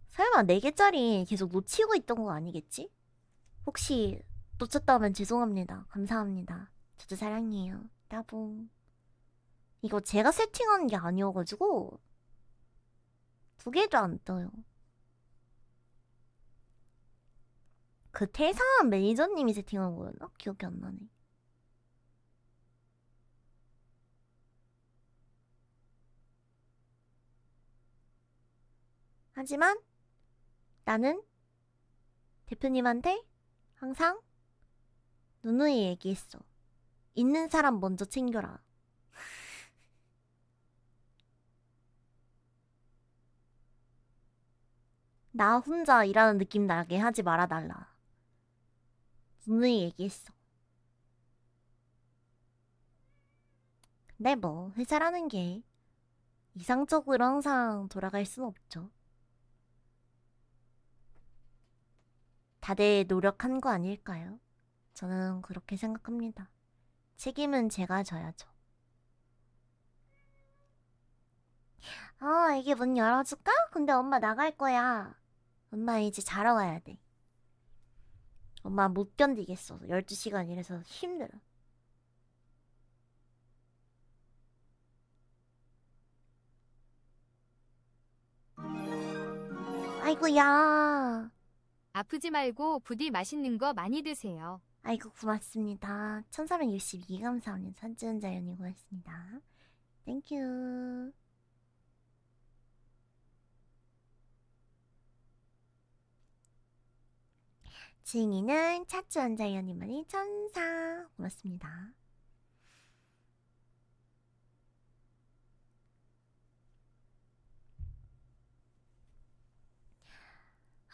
설마 4개짜리 계속 놓치고 있던 거 아니겠지? 혹시 놓쳤다면 죄송합니다. 감사합니다. 저도 사랑해요. 따봉. 이거 제가 세팅한 게 아니어가지고 2개도 안 떠요. 그 퇴사한 매니저님이 세팅한 거였나? 기억이 안 나네. 하지만 나는 대표님한테 항상 누누이 얘기했어. 있는 사람 먼저 챙겨라. 나 혼자 일하는 느낌 나게 하지 말아달라. 누누이 얘기했어. 근데 뭐 회사라는 게 이상적으로 항상 돌아갈 순 없죠. 다들 노력한 거 아닐까요? 저는 그렇게 생각합니다. 책임은 제가 져야죠. 이게 문 열어줄까? 근데 엄마 나갈 거야. 엄마 이제 자러 가야 돼. 엄마 못 견디겠어. 12시간 일해서 힘들어. 아이고야. 아프지 말고 부디 맛있는 거 많이 드세요. 아이고 고맙습니다. 1362 감사합니다. 산지은자연이 고맙습니다. 땡큐. 징이는 차추원자연이만이 천사 고맙습니다.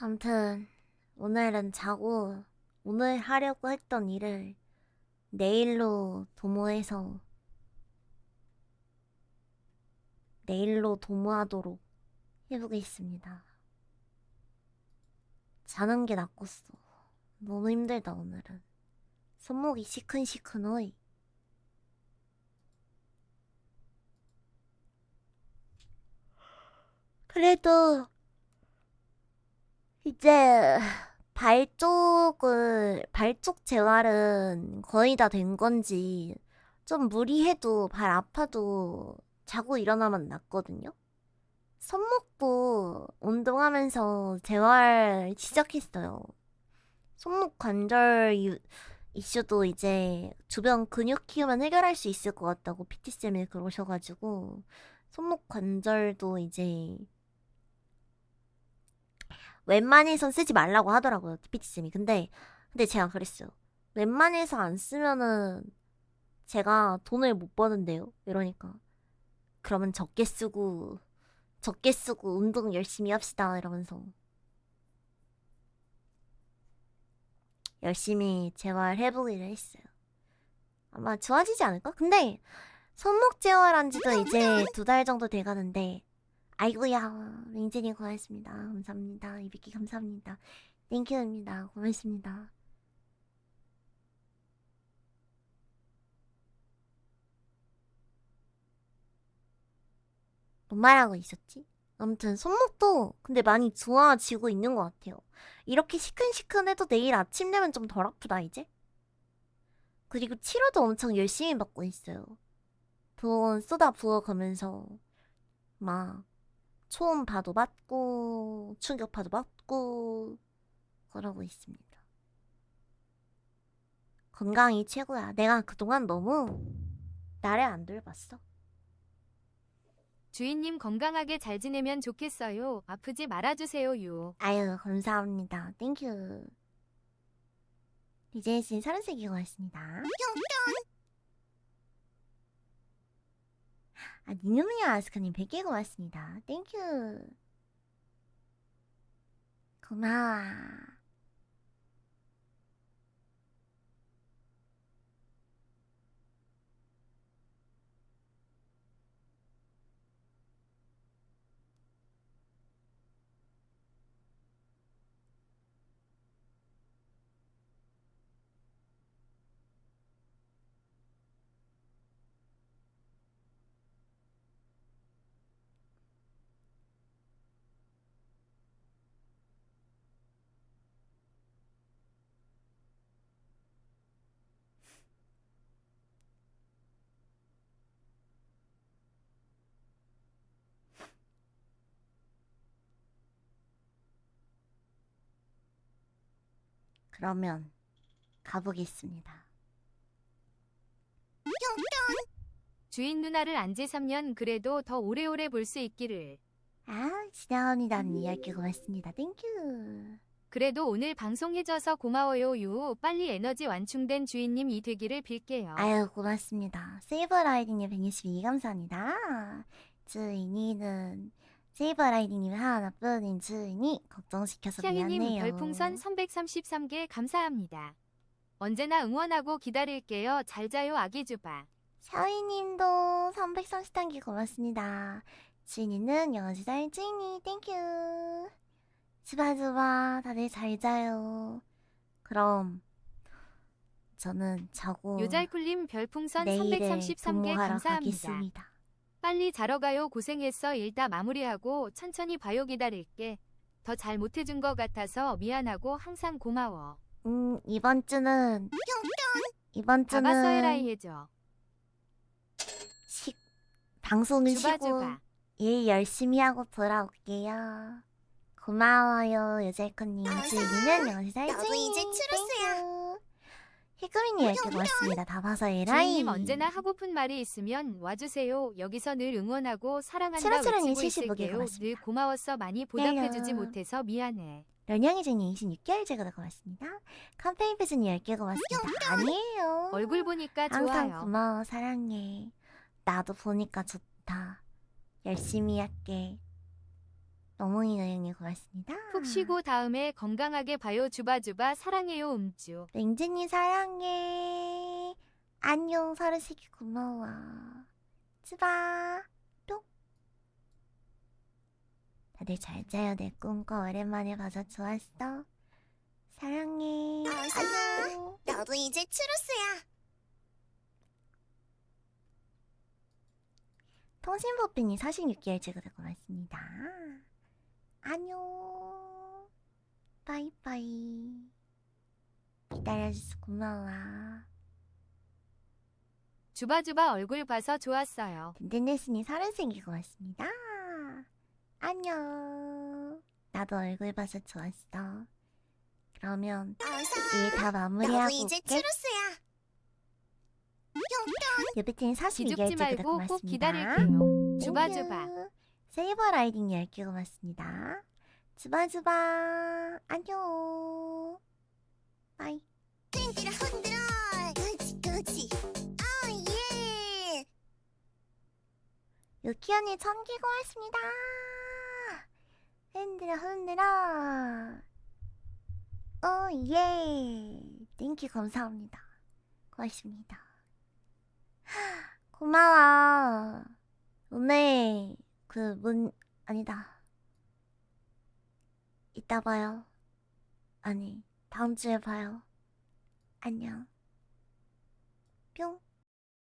아무튼 오늘은 자고 오늘 하려고 했던 일을 내일로 도모하도록 해보겠습니다. 자는 게 낫겠어. 너무 힘들다 오늘은. 손목이 시큰시큰어이. 그래도 이제 발쪽 재활은 거의 다 된 건지 좀 무리해도 발 아파도 자고 일어나면 낫거든요. 손목도 운동하면서 재활 시작했어요. 손목 관절 이슈도 이제 주변 근육 키우면 해결할 수 있을 것 같다고 PT쌤이 그러셔가지고 손목 관절도 이제 웬만해선 쓰지 말라고 하더라고요, PT쌤이. 근데 제가 그랬어요. 웬만해서 안 쓰면은 제가 돈을 못 버는데요? 이러니까. 그러면 적게 쓰고 운동 열심히 합시다. 이러면서. 열심히 재활해보기로 했어요. 아마 좋아지지 않을까? 근데 손목 제어한 지도 이제 2달 정도 돼가는데 아이고야 맹진이 고맙습니다. 감사합니다. 이비키 감사합니다. 땡큐입니다. 고맙습니다. 뭔 말하고 있었지? 아무튼 손목도 근데 많이 좋아지고 있는 것 같아요. 이렇게 시큰시큰해도 내일 아침 되면 좀 덜 아프다 이제. 그리고 치료도 엄청 열심히 받고 있어요. 돈 쏟아 부어가면서 막 초음파도 받고 충격파도 받고 그러고 있습니다. 건강이 최고야. 내가 그동안 너무 나를 안 돌봤어. 주인님 건강하게 잘 지내면 좋겠어요. 아프지 말아주세요, 유. 아유 감사합니다. 땡큐. DJ씨 33개 고맙습니다. 아 니누미야 아스카님 100개 고맙습니다. 땡큐. 고마워. 그러면 가보겠습니다. 주인 누나를 안지 3년 그래도 더 오래오래 볼 수 있기를. 아 지나갑니다 언니 10개 고맙습니다. 땡큐. 그래도 오늘 방송해줘서 고마워요, 유. 빨리 에너지 완충된 주인님이 되기를 빌게요. 아유 고맙습니다. 세이버라이딩님 162 감사합니다. 주인이는 세이버라이딩님 하나뿐인 주인이 걱정시켜서 샤이님 미안해요. 별풍선 333개 감사합니다. 언제나 응원하고 기다릴게요. 잘 자요, 아기 주바. 샤이님도 333개 고맙습니다. 주인이는 6살 주인이 땡큐. 주바주바 다들 잘 자요. 그럼 저는 자고 요잘쿨님 별풍선 내일에 333개 근무하러 감사합니다. 가겠습니다. 빨리 자러 가요. 고생했어. 일다 마무리하고 천천히 봐요. 기다릴게. 더 잘 못해준 것 같아서 미안하고 항상 고마워. 이번 주는 잡았어 해라이 해줘. 방송을 주바 쉬고 주바. 일 열심히 하고 돌아올게요. 고마워요 요잘코님. 주인이는 6살 나도 주인. 이제 추로스야. 희금이님 10개 고맙습니다. 다 봐서 에라이. 주인님 언제나 하고픈 말이 있으면 와주세요. 여기서 늘 응원하고 사랑한다 치라치라님 외치고 75개 있을게요. 늘 고맙습니다. 고마웠어. 많이 보답해주지 야야. 못해서 미안해. 련양이제님 26개월 제가 고맙습니다. 캄페인 피즈님 10개 고맙습니다. 아니에요. 얼굴 보니까 항상 좋아요. 고마워 사랑해. 나도 보니까 좋다. 열심히 할게. 너무이 너영님 고맙습니다. 푹 쉬고 다음에 건강하게 봐요. 주바주바 사랑해요. 음주. 랭진이 사랑해. 안녕 33개 고마워. 쯔바 뿅. 다들 잘 자요. 내 꿈꿔 오랜만에 봐서 좋았어. 사랑해. 어서 안녕. 너도 이제 추로스야. 통신보핀이 46개월 제가 고맙습니다. 안녕. 빠이빠이. 기다려줘서 고마워. 주바주바 얼굴 봐서 좋았어요. 든든네스님 33개 고맙습니다. 안녕. 나도 얼굴 봐서 좋았어. 그러면 어서 일 다 너도 마무리하고 이제 올게. 추로스야. 예비팀 42개월 기죽지 제가 말고 꼭 고맙습니다. 기다릴게요. 주바주바. 땡큐. 세이버 라이딩 10개 고맙습니다. 주바주바 안녕. 빠이. 흔들어 흔들어. 그치 그치. 예. 유키언니 1000개 고맙습니다. 흔들어 흔들어. 예. 땡큐 감사합니다. 고맙습니다. 고마워. 오늘 아니다. 이따 봐요. 아니, 다음 주에 봐요. 안녕. 뿅.